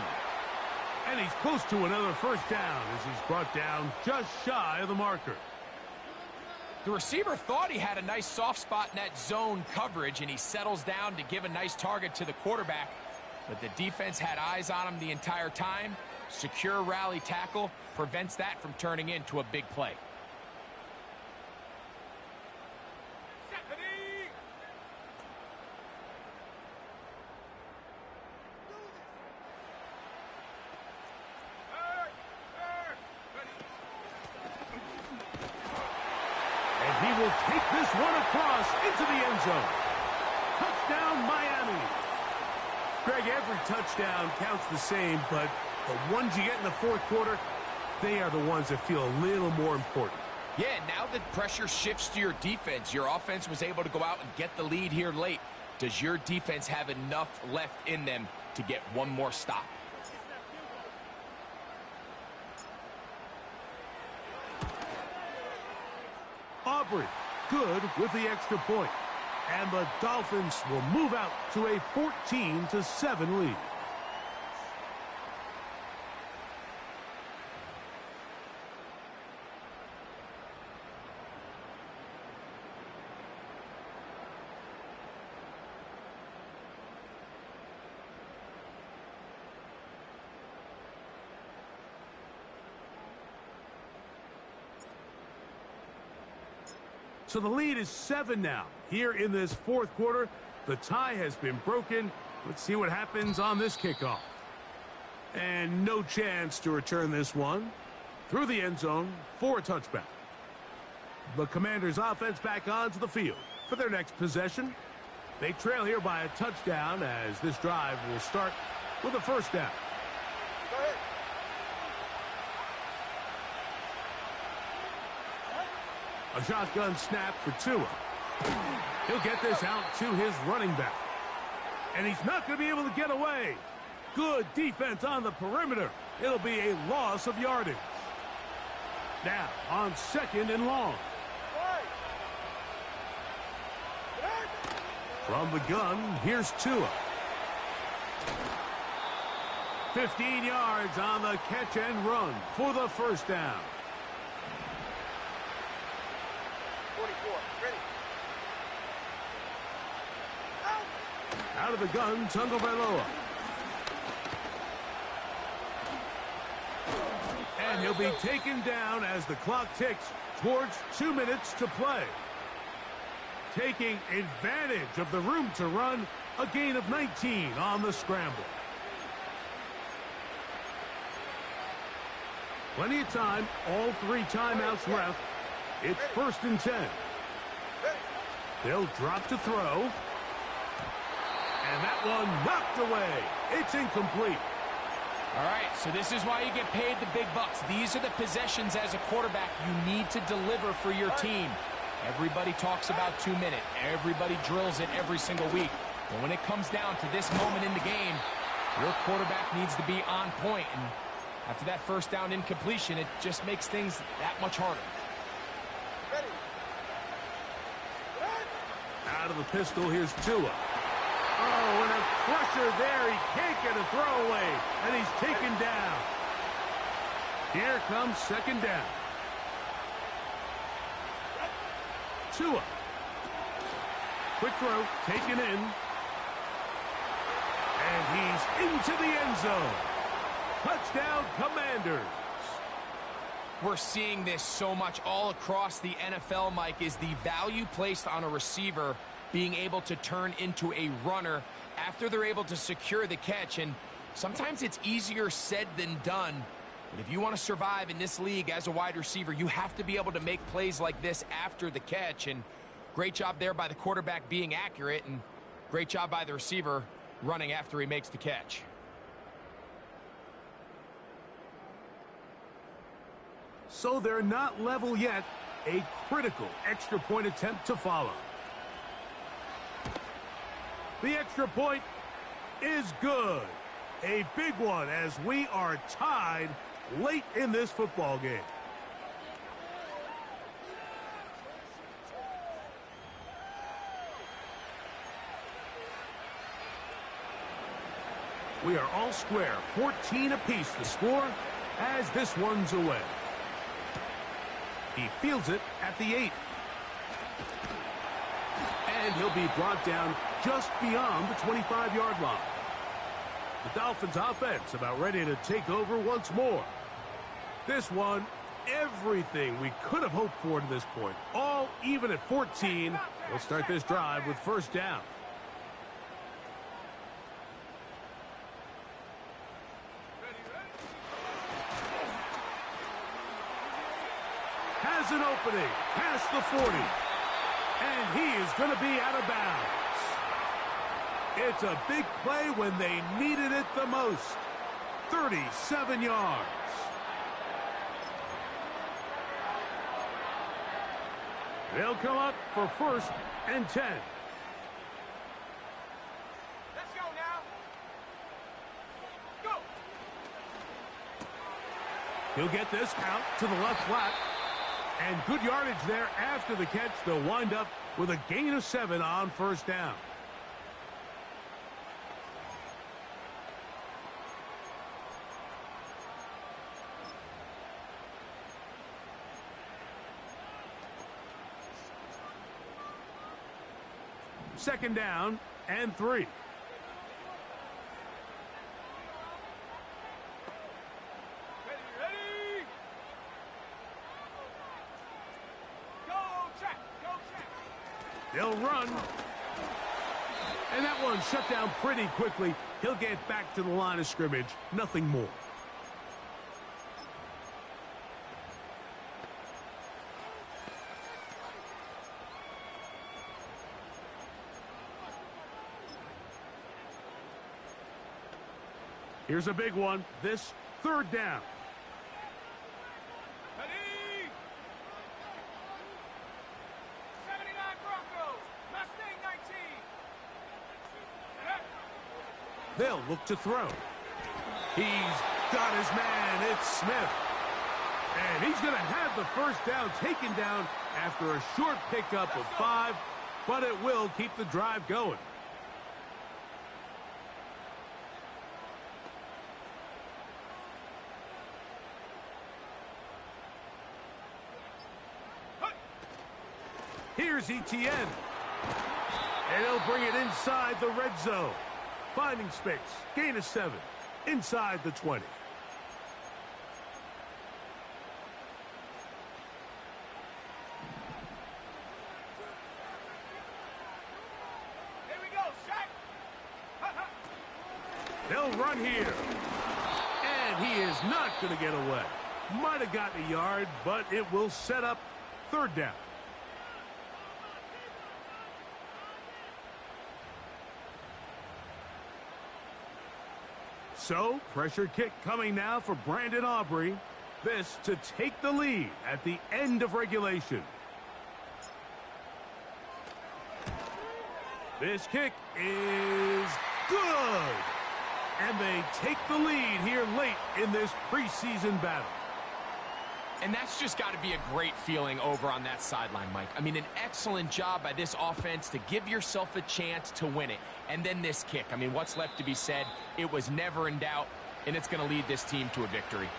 And he's close to another first down as he's brought down just shy of the marker. The receiver thought he had a nice soft spot in that zone coverage, and he settles down to give a nice target to the quarterback. But the defense had eyes on him the entire time, Secure rally tackle prevents that from turning into a big play. And he will take this one across into the end zone. Touchdown, Miami. Greg, every touchdown counts the same, but the ones you get in the fourth quarter, they are the ones that feel a little more important. Yeah, now the pressure shifts to your defense. Your offense was able to go out and get the lead here late. Does your defense have enough left in them to get one more stop? Aubrey, good with the extra point. And the Dolphins will move out to a 14-7 lead. So the lead is 7 now. Here in this fourth quarter, the tie has been broken. Let's see what happens on this kickoff. And no chance to return this one. Through the end zone for a touchback. The Commanders' offense back onto the field for their next possession. They trail here by a touchdown as this drive will start with a first down. Go ahead. A shotgun snap for Tua. He'll get this out to his running back. And he's not going to be able to get away. Good defense on the perimeter. It'll be a loss of yardage. Now on 2nd and long. From the gun, here's Tua. 15 yards on the catch and run for the first down. 44, ready. Out of the gun, Tagovailoa. And he'll be taken down as the clock ticks towards 2 minutes to play. Taking advantage of the room to run, a gain of 19 on the scramble. Plenty of time, all 3 timeouts left. It's 1st and 10. They'll drop to throw. And that one knocked away. It's incomplete. All right, so this is why you get paid the big bucks. These are the possessions as a quarterback you need to deliver for your team. Everybody talks about 2 minutes. Everybody drills it every single week. But when it comes down to this moment in the game, your quarterback needs to be on point. And after that first down incompletion, it just makes things that much harder. Out of the pistol, here's Tua. Oh, and a crusher there. He can't get a throwaway, and he's taken down. Here comes 2nd down. Tua. Quick throw, taken in. And he's into the end zone. Touchdown, Commanders. We're seeing this so much all across the NFL, Mike, is the value placed on a receiver being able to turn into a runner after they're able to secure the catch. And sometimes it's easier said than done. But if you want to survive in this league as a wide receiver, you have to be able to make plays like this after the catch. And great job there by the quarterback being accurate, and great job by the receiver running after he makes the catch. So they're not level yet. A critical extra point attempt to follow. The extra point is good. A big one as we are tied late in this football game. We are all square, 14 apiece the score as this one's away. He fields it at the 8. And he'll be brought down just beyond the 25-yard line. The Dolphins offense about ready to take over once more. This one, everything we could have hoped for to this point. All even at 14. They'll start this drive with first down. Has an opening past the 40. And he is going to be out of bounds. It's a big play when they needed it the most. 37 yards. They'll come up for first and 10. Let's go now. Go. He'll get this out to the left flat. And good yardage there after the catch. They'll wind up with a gain of 7 on first down. Second down and 3. Ready, ready. Go check, go check. They'll run. And that one shut down pretty quickly. He'll get back to the line of scrimmage. Nothing more. Here's a big one. This third down. Ready. 79 Broncos. Mustang 19. They'll look to throw. He's got his man. It's Smith. And he's going to have the first down taken down after a short pickup of 5, but it will keep the drive going. Here's ETN. And he'll bring it inside the red zone. Finding space. Gain of 7. Inside the 20. Here we go, Shaq. They'll run here. And he is not going to get away. Might have gotten a yard, but it will set up third down. So, pressure kick coming now for Brandon Aubrey. This to take the lead at the end of regulation. This kick is good. And they take the lead here late in this preseason battle. And that's just got to be a great feeling over on that sideline, Mike. I mean, an excellent job by this offense to give yourself a chance to win it. And then this kick. I mean, what's left to be said? It was never in doubt, and it's going to lead this team to a victory.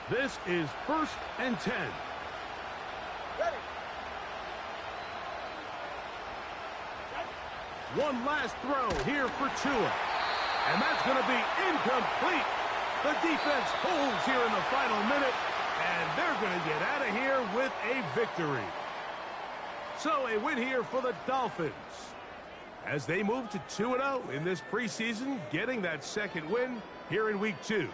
This is first and 10. Ready. One last throw here for Tua. And that's going to be incomplete. The defense holds here in the final minute, and they're going to get out of here with a victory. So a win here for the Dolphins as they move to 2-0 in this preseason, getting that second win here in Week 2.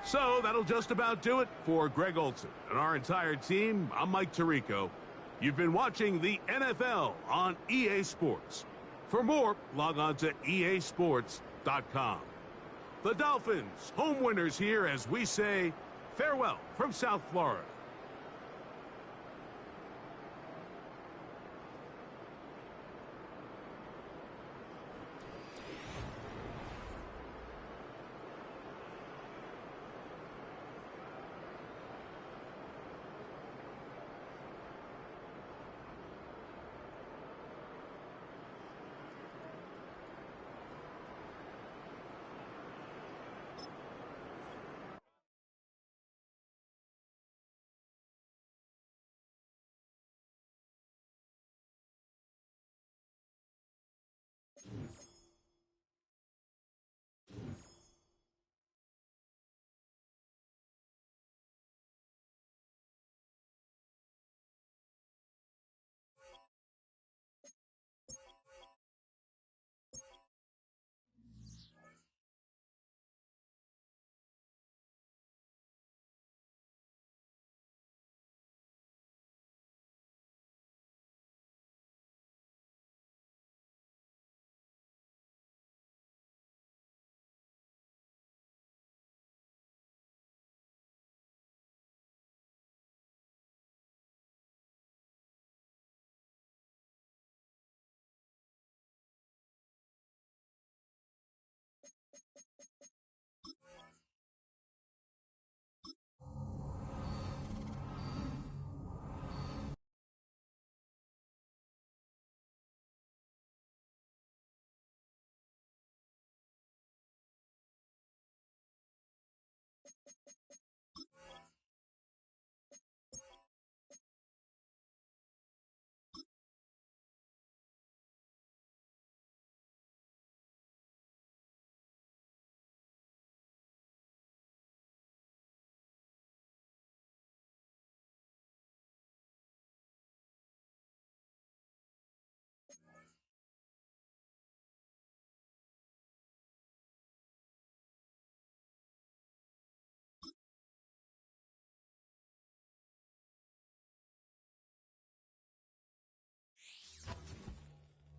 So that'll just about do it for Greg Olson and our entire team. I'm Mike Tirico. You've been watching the NFL on EA Sports. For more, log on to easports.com. The Dolphins, home winners here as we say farewell from South Florida.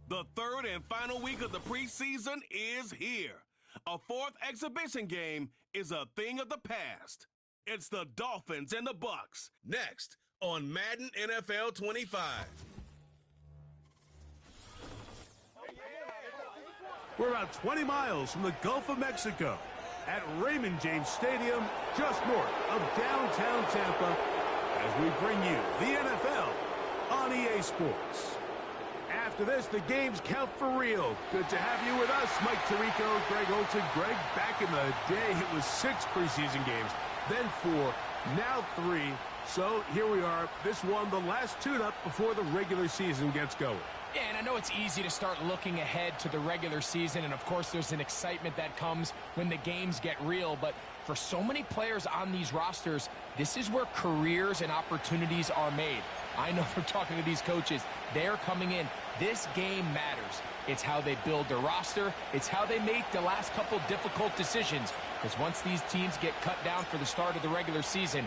The third and final week of the preseason is here. A fourth exhibition game is a thing of the past. It's the Dolphins and the Bucks, next on Madden NFL 25. We're about 20 miles from the Gulf of Mexico at Raymond James Stadium, just north of downtown Tampa, as we bring you the NFL on EA Sports. After this, the games count for real. Good to have you with us, Mike Tirico, Greg Olson. Greg, back in the day, it was 6 preseason games, then 4, now 3. So here we are. This one, the last tune-up before the regular season gets going. Yeah, and I know it's easy to start looking ahead to the regular season, and of course there's an excitement that comes when the games get real, but for so many players on these rosters, this is where careers and opportunities are made. I know from talking to these coaches, they're coming in. This game matters. It's how they build their roster. It's how they make the last couple difficult decisions, because once these teams get cut down for the start of the regular season,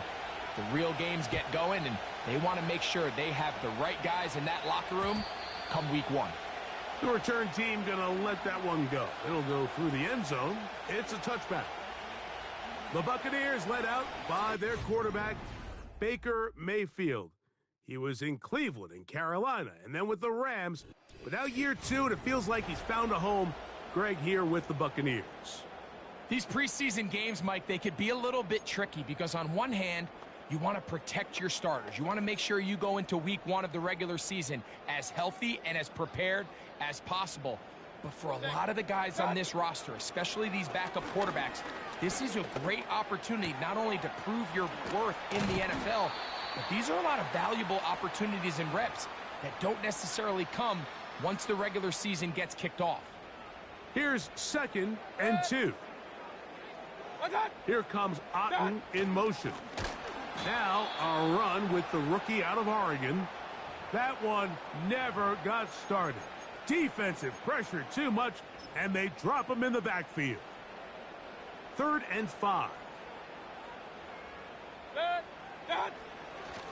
the real games get going, and they want to make sure they have the right guys in that locker room come week 1. The return team going to let that one go. It'll go through the end zone. It's a touchback. The Buccaneers led out by their quarterback, Baker Mayfield. He was in Cleveland and Carolina, and then with the Rams. But now year 2, and it feels like he's found a home. Greg here with the Buccaneers. These preseason games, Mike, they could be a little bit tricky because on one hand, you want to protect your starters. You want to make sure you go into week 1 of the regular season as healthy and as prepared as possible. But for a lot of the guys on this roster, especially these backup quarterbacks, this is a great opportunity not only to prove your worth in the NFL, but these are a lot of valuable opportunities and reps that don't necessarily come once the regular season gets kicked off. Here's 2nd and 2. Here comes Otten in motion. Now a run with the rookie out of Oregon. That one never got started. Defensive pressure too much, and they drop him in the backfield. 3rd and 5.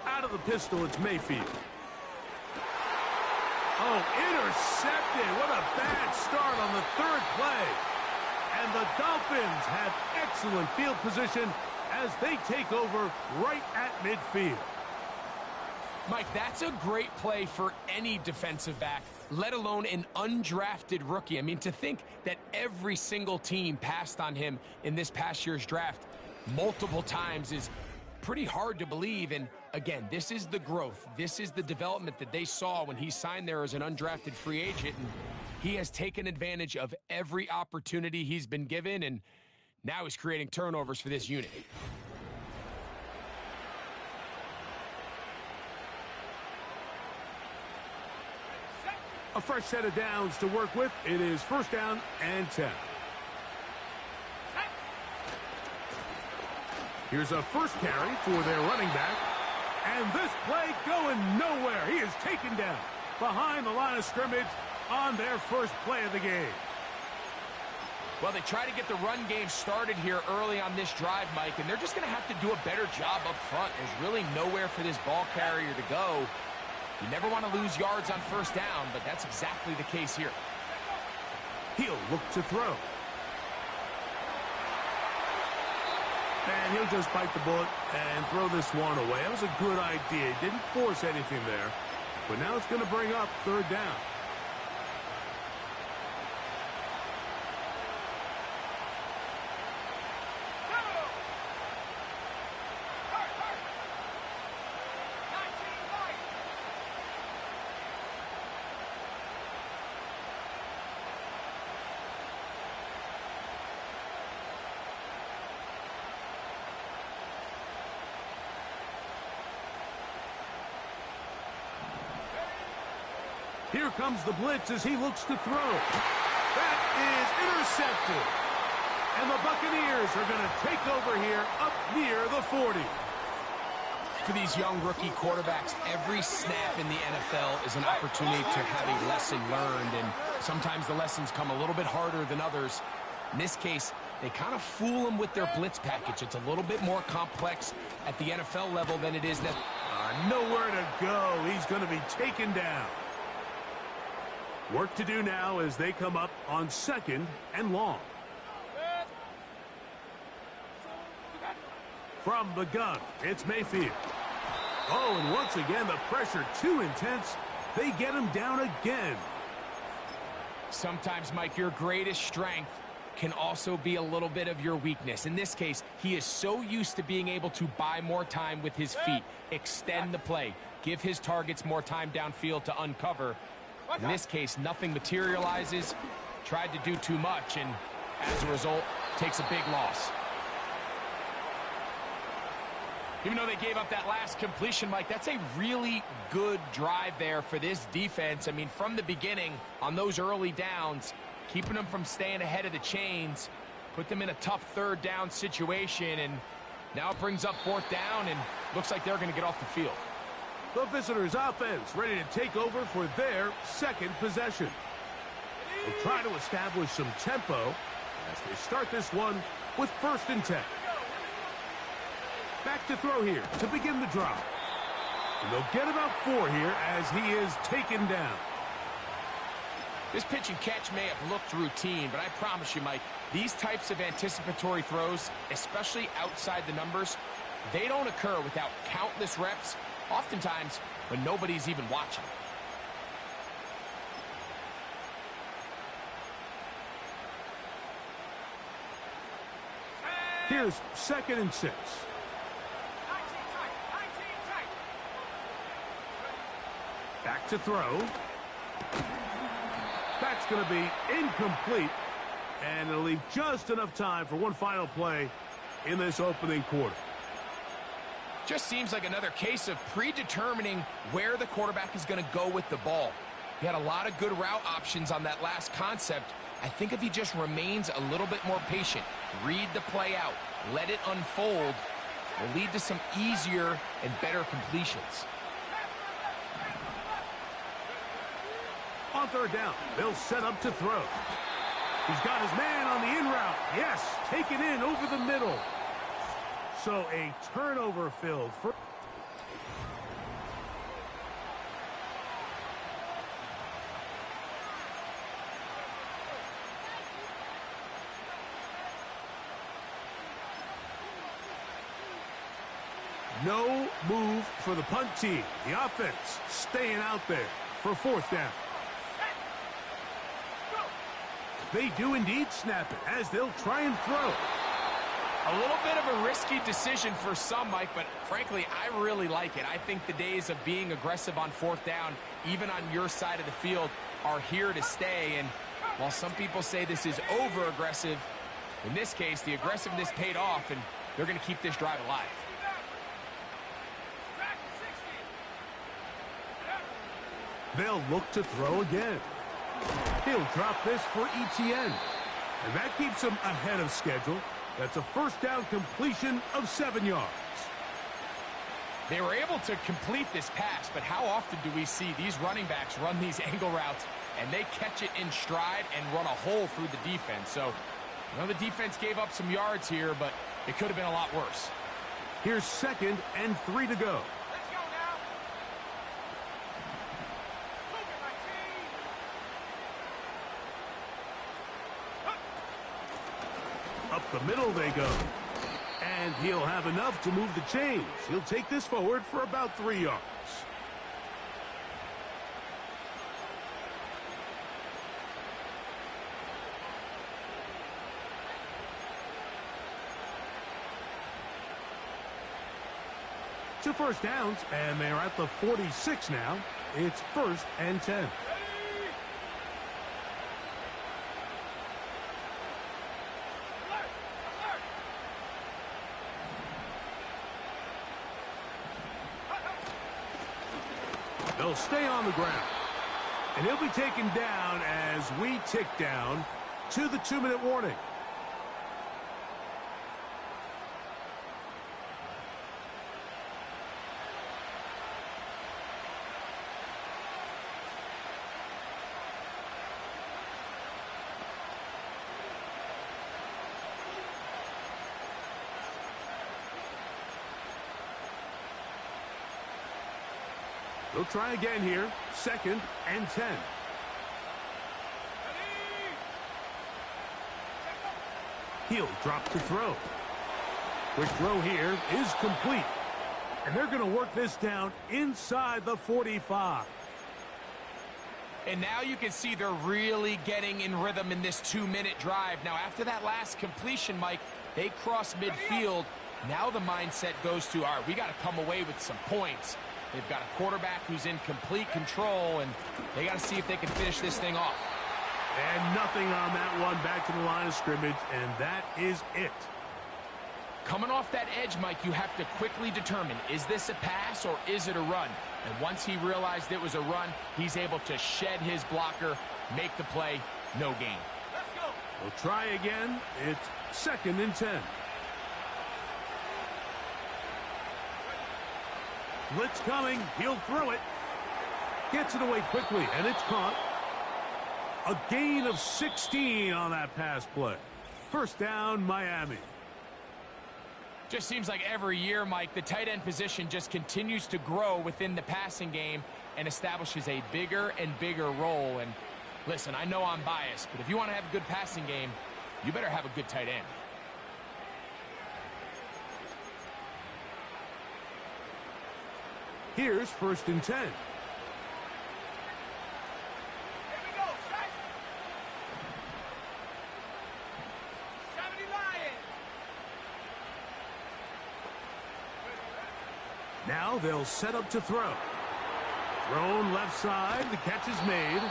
Out of the pistol, it's Mayfield. Oh, intercepted. What a bad start on the 3rd play. And the Dolphins have excellent field position as they take over right at midfield. Mike, that's a great play for any defensive back, let alone an undrafted rookie. I mean, to think that every single team passed on him in this past year's draft multiple times is pretty hard to believe. And again, this is the growth. This is the development that they saw when he signed there as an undrafted free agent. And he has taken advantage of every opportunity he's been given, and now he's creating turnovers for this unit. A fresh set of downs to work with. It is 1st down and 10. Here's a first carry for their running back. And this play going nowhere. He is taken down behind the line of scrimmage on their first play of the game. Well, they try to get the run game started here early on this drive, Mike, and they're just going to have to do a better job up front. There's really nowhere for this ball carrier to go. You never want to lose yards on 1st down, but that's exactly the case here. He'll look to throw. And he'll just bite the bullet and throw this one away. That was a good idea. He didn't force anything there. But now it's going to bring up 3rd down. Here comes the blitz as he looks to throw. That is intercepted. And the Buccaneers are going to take over here up near the 40. For these young rookie quarterbacks, every snap in the NFL is an opportunity to have a lesson learned, and sometimes the lessons come a little bit harder than others. In this case, they kind of fool them with their blitz package. It's a little bit more complex at the NFL level than it is now. Nowhere to go. He's going to be taken down. Work to do now as they come up on 2nd and long. From the gun, it's Mayfield. Oh, and once again, the pressure too intense. They get him down again. Sometimes, Mike, your greatest strength can also be a little bit of your weakness. In this case, he is so used to being able to buy more time with his feet, extend the play, give his targets more time downfield to uncover. In this case, nothing materializes, tried to do too much, and as a result, takes a big loss. Even though they gave up that last completion, Mike, that's a really good drive there for this defense. I mean, from the beginning, on those early downs, keeping them from staying ahead of the chains, put them in a tough 3rd down situation, and now it brings up 4th down, and looks like they're going to get off the field. The visitors' offense ready to take over for their 2nd possession. They'll try to establish some tempo as they start this one with 1st and 10. Back to throw here to begin the drive. And they'll get about 4 here as he is taken down. This pitch and catch may have looked routine, but I promise you, Mike, these types of anticipatory throws, especially outside the numbers, they don't occur without countless reps, oftentimes when nobody's even watching. Here's 2nd and 6. Back to throw. That's going to be incomplete, and it'll leave just enough time for one final play in this opening quarter. Just seems like another case of predetermining where the quarterback is going to go with the ball. He had a lot of good route options on that last concept. I think if he just remains a little bit more patient, read the play out, let it unfold, will lead to some easier and better completions. On 3rd down, they'll set up to throw. He's got his man on the in route. Yes, taken in over the middle. So a turnover filled for... No move for the punt team. The offense staying out there for 4th down. They do indeed snap it as they'll try and throw. A little bit of a risky decision for some, Mike, but frankly, I really like it. I think the days of being aggressive on 4th down, even on your side of the field, are here to stay. And while some people say this is over-aggressive, in this case, the aggressiveness paid off, and they're going to keep this drive alive. They'll look to throw again. He'll drop this for Etienne. And that keeps him ahead of schedule. That's a 1st down completion of 7 yards. They were able to complete this pass, but how often do we see these running backs run these angle routes and they catch it in stride and run a hole through the defense? So, you know, the defense gave up some yards here, but it could have been a lot worse. Here's 2nd and 3 to go. Let's go now. Look at my team. Up the middle they go. And he'll have enough to move the chains. He'll take this forward for about 3 yards. Two first downs, and they're at the 46 now. It's 1st and 10. They'll stay on the ground. And he'll be taken down as we tick down to the 2-minute warning. They'll try again here. 2nd and 10. He'll drop to throw. Quick throw here is complete. And they're going to work this down inside the 45. And now you can see they're really getting in rhythm in this 2-minute drive. Now, after that last completion, Mike, they cross midfield. Now the mindset goes to, all right, we got to come away with some points. They've got a quarterback who's in complete control, and they got to see if they can finish this thing off. And nothing on that one, back to the line of scrimmage, and that is it. Coming off that edge, Mike, you have to quickly determine, is this a pass or is it a run? And once he realized it was a run, he's able to shed his blocker, make the play, no gain. Let's go. We'll try again. It's 2nd and 10. Blitz coming. He'll throw it. Gets it away quickly, and it's caught. A gain of 16 on that pass play. First down, Miami. Just seems like every year, Mike, the tight end position just continues to grow within the passing game and establishes a bigger and bigger role. And listen, I know I'm biased, but if you want to have a good passing game, you better have a good tight end. Here's 1st and 10. Here we go. Shot. 70 Lions. Now they'll set up to throw. Thrown left side. The catch is made.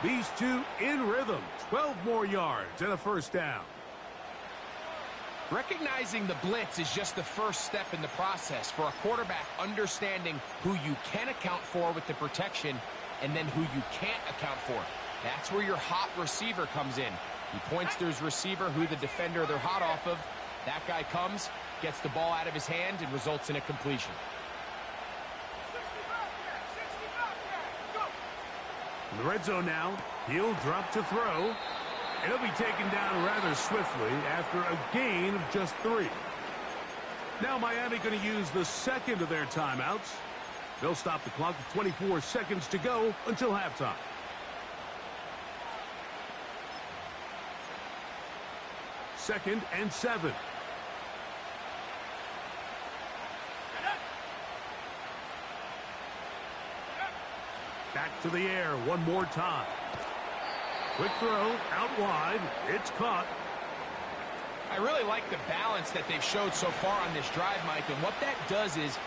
These two in rhythm. 12 more yards and a first down. Recognizing the blitz is just the first step in the process for a quarterback understanding who you can account for with the protection and then who you can't account for. That's where your hot receiver comes in. He points to his receiver, who the defender they're hot off of. That guy comes, gets the ball out of his hand, and results in a completion. 60 back there. 60 back there. Go. In the red zone now, he'll drop to throw. And he'll be taken down rather swiftly after a gain of just 3. Now Miami going to use the second of their timeouts. They'll stop the clock with 24 seconds to go until halftime. Second and 7. Back to the air one more time. Quick throw, out wide. It's caught. I really like the balance that they've showed so far on this drive, Mike, and what that does is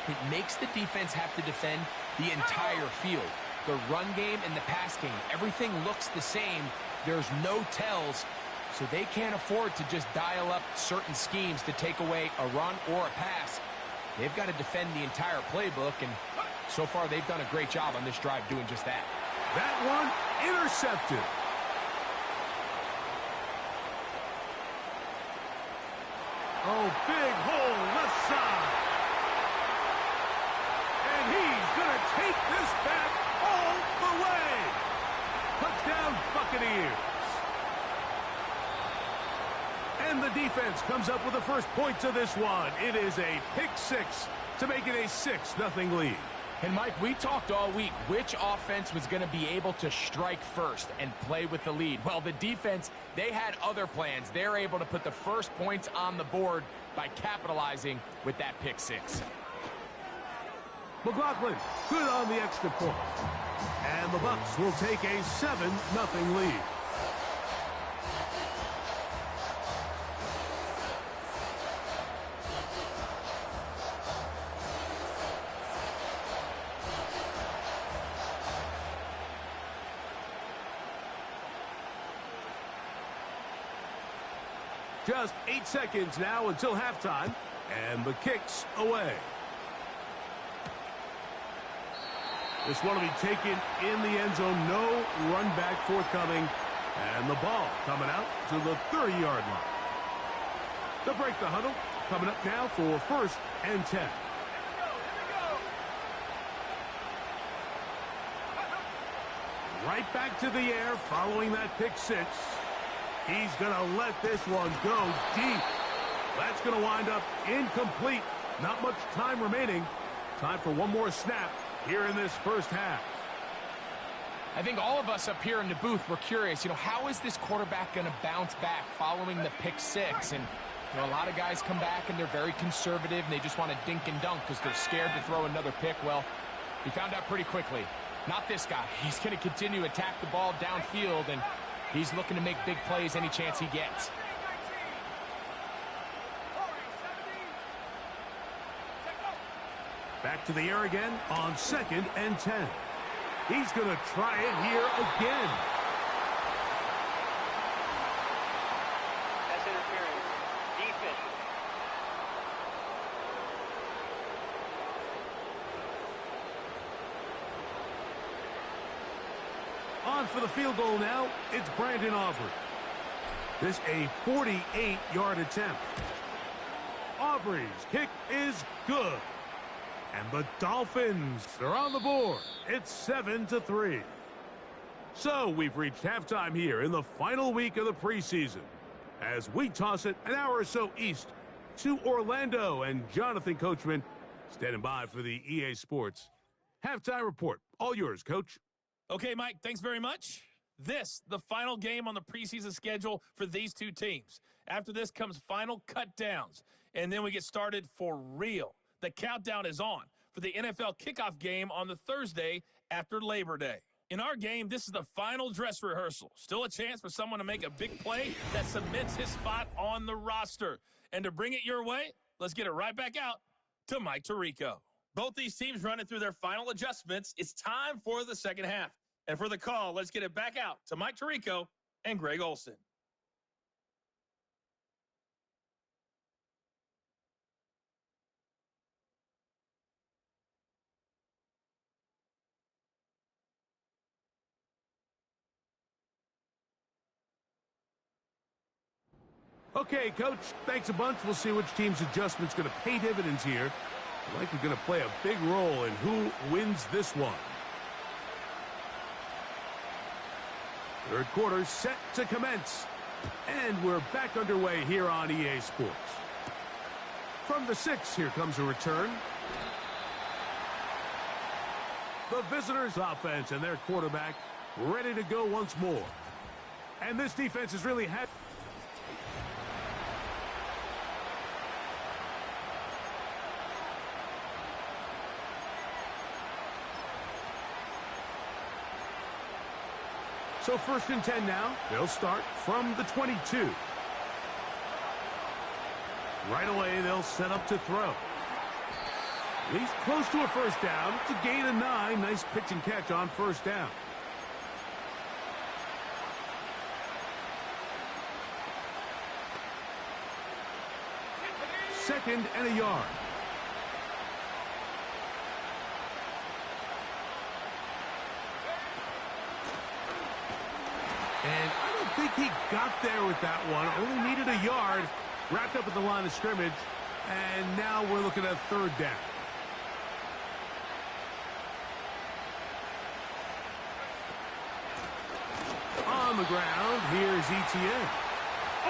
it makes the defense have to defend the entire field. The run game and the pass game, everything looks the same. There's no tells, so they can't afford to just dial up certain schemes to take away a run or a pass. They've got to defend the entire playbook, and so far they've done a great job on this drive doing just that. That one intercepted. Oh, big hole left side. And he's going to take this back all the way. Touchdown Buccaneers. And the defense comes up with the first points of this one. It is a pick 6 to make it a 6-0 lead. And, Mike, we talked all week which offense was going to be able to strike first and play with the lead. Well, the defense, they had other plans. They're able to put the first points on the board by capitalizing with that pick 6. McLaughlin, good on the extra point. And the Bucs will take a 7-0 lead. Just 8 seconds now until halftime, and the kick's away. This one will be taken in the end zone. No run back forthcoming, and the ball coming out to the 30-yard line. They'll break the huddle. Coming up now for 1st and 10. Right back to the air following that pick 6. He's going to let this one go deep. That's going to wind up incomplete. Not much time remaining. Time for one more snap here in this first half. I think all of us up here in the booth were curious, how is this quarterback going to bounce back following the pick six? And, a lot of guys come back and they're very conservative and they just want to dink and dunk because they're scared to throw another pick. Well, he found out pretty quickly. Not this guy. He's going to continue to attack the ball downfield, and he's looking to make big plays any chance he gets. Back to the air again on 2nd and 10. He's going to try it here again. That's interference. Defense. On for the field goal now, it's Brandon Aubrey. This a 48-yard attempt. Aubrey's kick is good. And the Dolphins are on the board. It's 7-3. So we've reached halftime here in the final week of the preseason as we toss it an hour or so east to Orlando, and Jonathan Coachman standing by for the EA Sports halftime report. All yours, Coach. Okay, Mike, thanks very much. This, the final game on the preseason schedule for these two teams. After this comes final cut downs, and then we get started for real. The countdown is on for the NFL kickoff game on the Thursday after Labor Day. In our game, this is the final dress rehearsal. Still a chance for someone to make a big play that cements his spot on the roster. And to bring it your way, let's get it right back out to Mike Tirico. Both these teams running through their final adjustments. It's time for the second half. And for the call, let's get it back out to Mike Tirico and Greg Olson. Okay, Coach, thanks a bunch. We'll see which team's adjustment's going to pay dividends here. Likely going to play a big role in who wins this one. Third quarter set to commence. And we're back underway here on EA Sports. From the 6, here comes a return. The visitors' offense and their quarterback ready to go once more. And this defense has really had... So 1st and 10 now. They'll start from the 22. Right away, they'll set up to throw. He's close to a first down. It's a gain of 9. Nice pitch and catch on first down. Second and a yard. And I don't think he got there with that one. Only needed a yard. Wrapped up at the line of scrimmage. And now we're looking at 3rd down. On the ground, here's Etienne.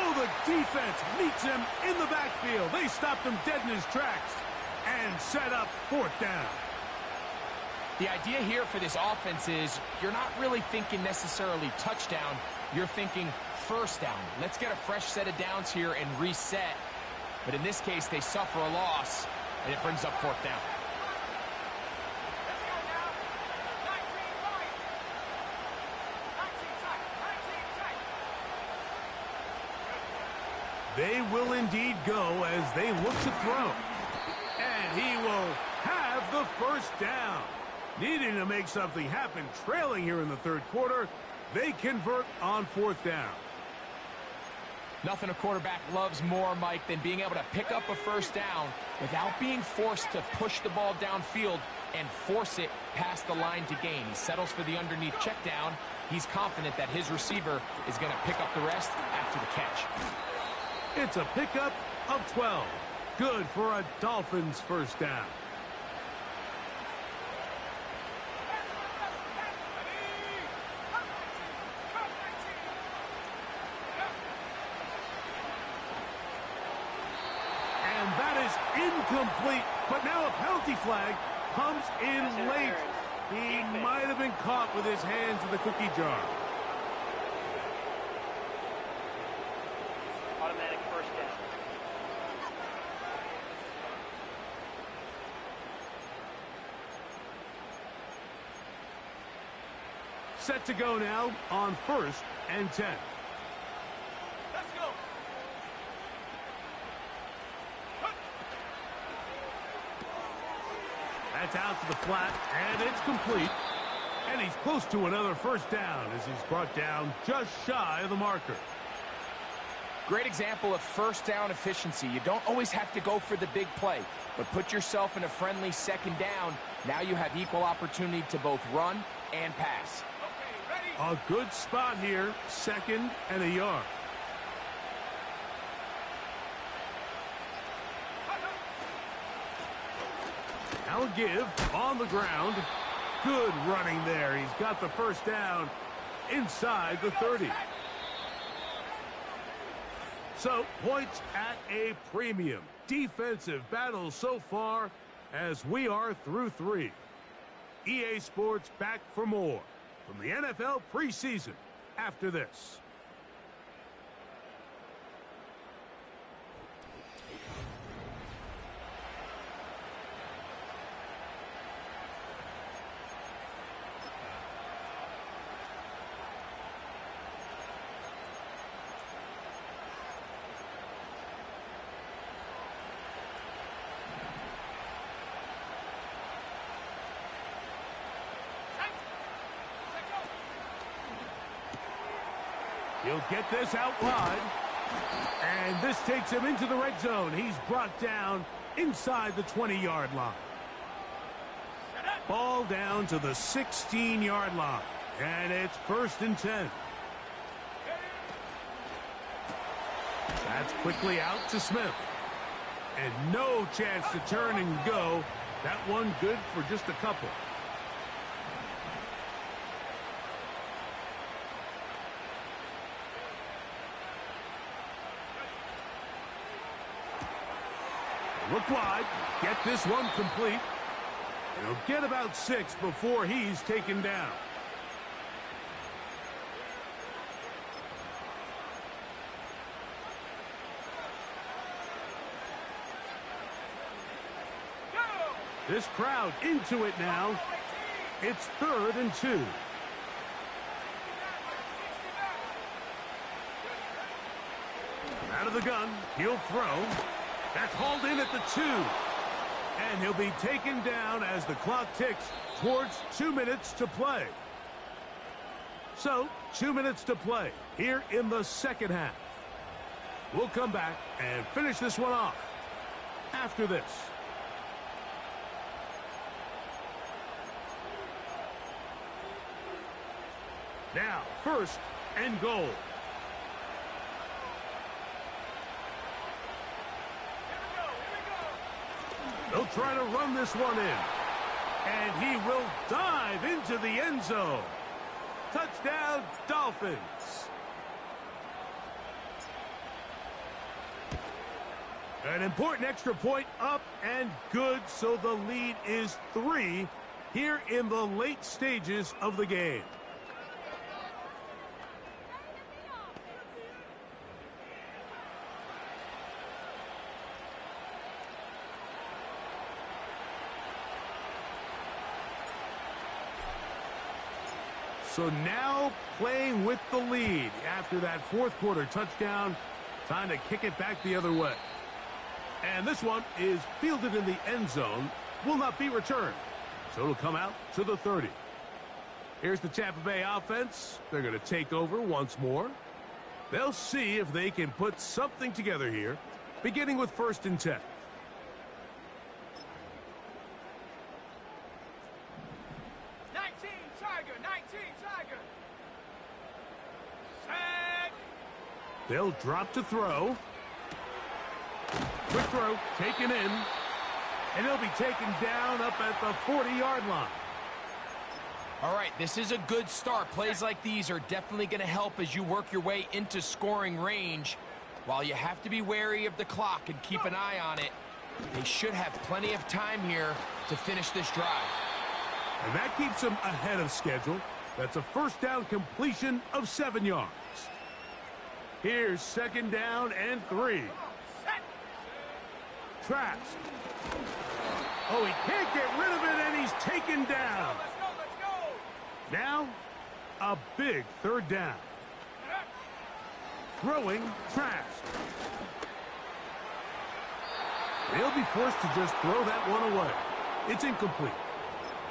Oh, the defense meets him in the backfield. They stopped him dead in his tracks and set up 4th down. The idea here for this offense is you're not really thinking necessarily touchdown. You're thinking first down. Let's get a fresh set of downs here and reset. But in this case, they suffer a loss, and it brings up 4th down. Let's go now. 19 right. 19 tight. 19 tight. They will indeed go as they look to throw. And he will have the first down. Needing to make something happen, trailing here in the 3rd quarter, they convert on 4th down. Nothing a quarterback loves more, Mike, than being able to pick up a first down without being forced to push the ball downfield and force it past the line to gain. He settles for the underneath check down. He's confident that his receiver is going to pick up the rest after the catch. It's a pickup of 12. Good for a Dolphins first down. Incomplete, but now a penalty flag comes in late. He might have been caught with his hands in the cookie jar. Automatic first down. Set to go now on 1st and 10. Let's go. That's out to the flat, and it's complete. And he's close to another first down as he's brought down just shy of the marker. Great example of first down efficiency. You don't always have to go for the big play, but put yourself in a friendly second down. Now you have equal opportunity to both run and pass. A good spot here, 2nd and a yard. Now a give on the ground. Good running there. He's got the first down inside the 30. So, points at a premium. Defensive battle so far as we are through 3. EA Sports back for more from the NFL preseason after this. He'll get this out wide. And this takes him into the red zone. He's brought down inside the 20-yard line. Ball down to the 16-yard line. And it's 1st and 10. That's quickly out to Smith. And no chance to turn and go. That one good for just a couple. Look wide. Get this one complete. He'll get about 6 before he's taken down. This crowd into it now. It's 3rd and 2. Out of the gun. He'll throw. That's hauled in at the 2. And he'll be taken down as the clock ticks towards 2 minutes to play. So, 2 minutes to play here in the second half. We'll come back and finish this one off after this. Now, 1st and goal. They'll try to run this one in. And he will dive into the end zone. Touchdown, Dolphins. An important extra point up and good, so the lead is 3 here in the late stages of the game. So now playing with the lead after that 4th quarter touchdown. Time to kick it back the other way. And this one is fielded in the end zone. Will not be returned. So it'll come out to the 30. Here's the Tampa Bay offense. They're going to take over once more. They'll see if they can put something together here, beginning with 1st and 10. They'll drop to throw. Quick throw, taken in. And he'll be taken down up at the 40-yard line. All right, this is a good start. Plays like these are definitely going to help as you work your way into scoring range. While you have to be wary of the clock and keep an eye on it, they should have plenty of time here to finish this drive. And that keeps them ahead of schedule. That's a first down completion of 7 yards. Here's second down and 3. Trask. Oh, he can't get rid of it, and he's taken down. Let's go. Now, a big third down. Throwing Trask. They'll be forced to just throw that one away. It's incomplete.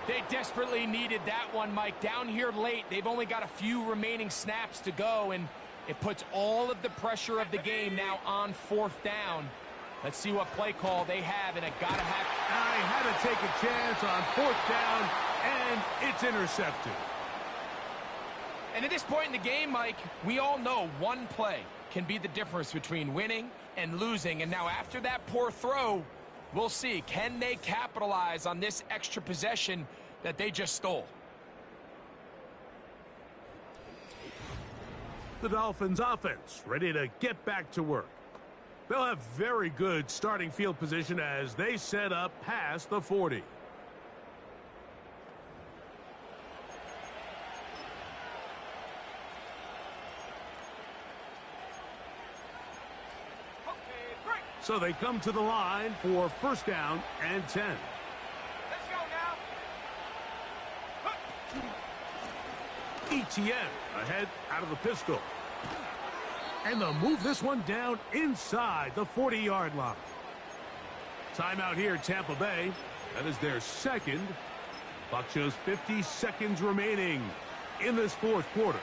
They desperately needed that one, Mike. Down here late, they've only got a few remaining snaps to go, and it puts all of the pressure of the game now on 4th down. Let's see what play call they have, and it got to have... I had to take a chance on 4th down, and it's intercepted. And at this point in the game, Mike, we all know one play can be the difference between winning and losing. And now after that poor throw, we'll see. Can they capitalize on this extra possession that they just stole? The Dolphins offense ready to get back to work. They'll have very good starting field position as they set up past the 40. So they come to the line for first down and 10. Let's go now. ETN ahead out of the pistol. And they'll move this one down inside the 40-yard line. Timeout here, Tampa Bay. That is their second. Clock shows 50 seconds remaining in this 4th quarter.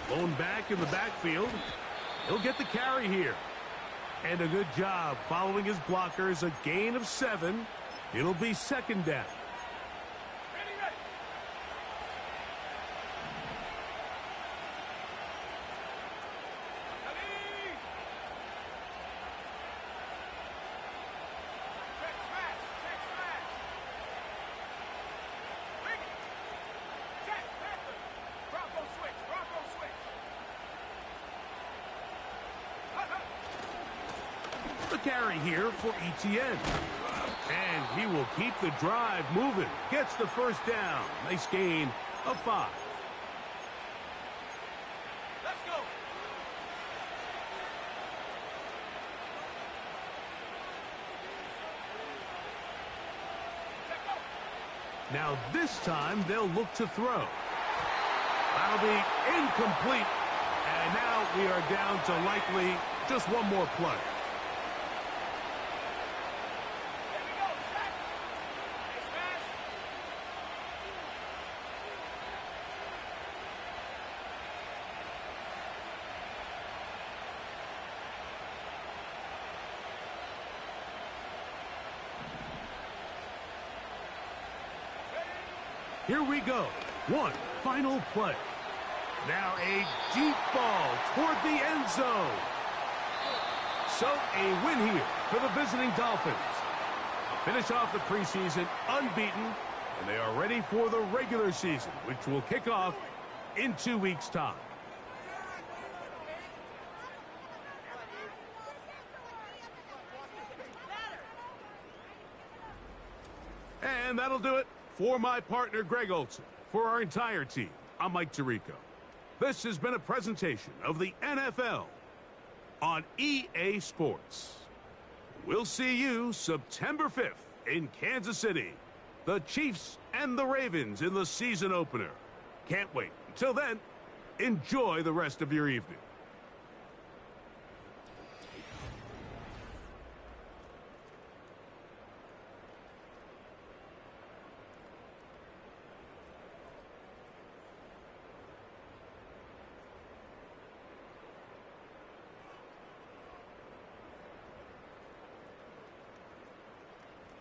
Blown back in the backfield. He'll get the carry here. And a good job following his blockers. A gain of 7. It'll be second down. Ready. The carry here for ETN. And he will keep the drive moving. Gets the first down. Nice gain of 5. Let's go. Now this time they'll look to throw. That'll be incomplete. And now we are down to likely just one more play. Here we go. One final play. Now a deep ball toward the end zone. So a win here for the visiting Dolphins. Finish off the preseason unbeaten, and they are ready for the regular season, which will kick off in 2 weeks' time. And that'll do it for my partner, Greg Olson. For our entire team, I'm Mike Tirico. This has been a presentation of the NFL on EA Sports. We'll see you September 5th in Kansas City. The Chiefs and the Ravens in the season opener. Can't wait. Until then, enjoy the rest of your evening.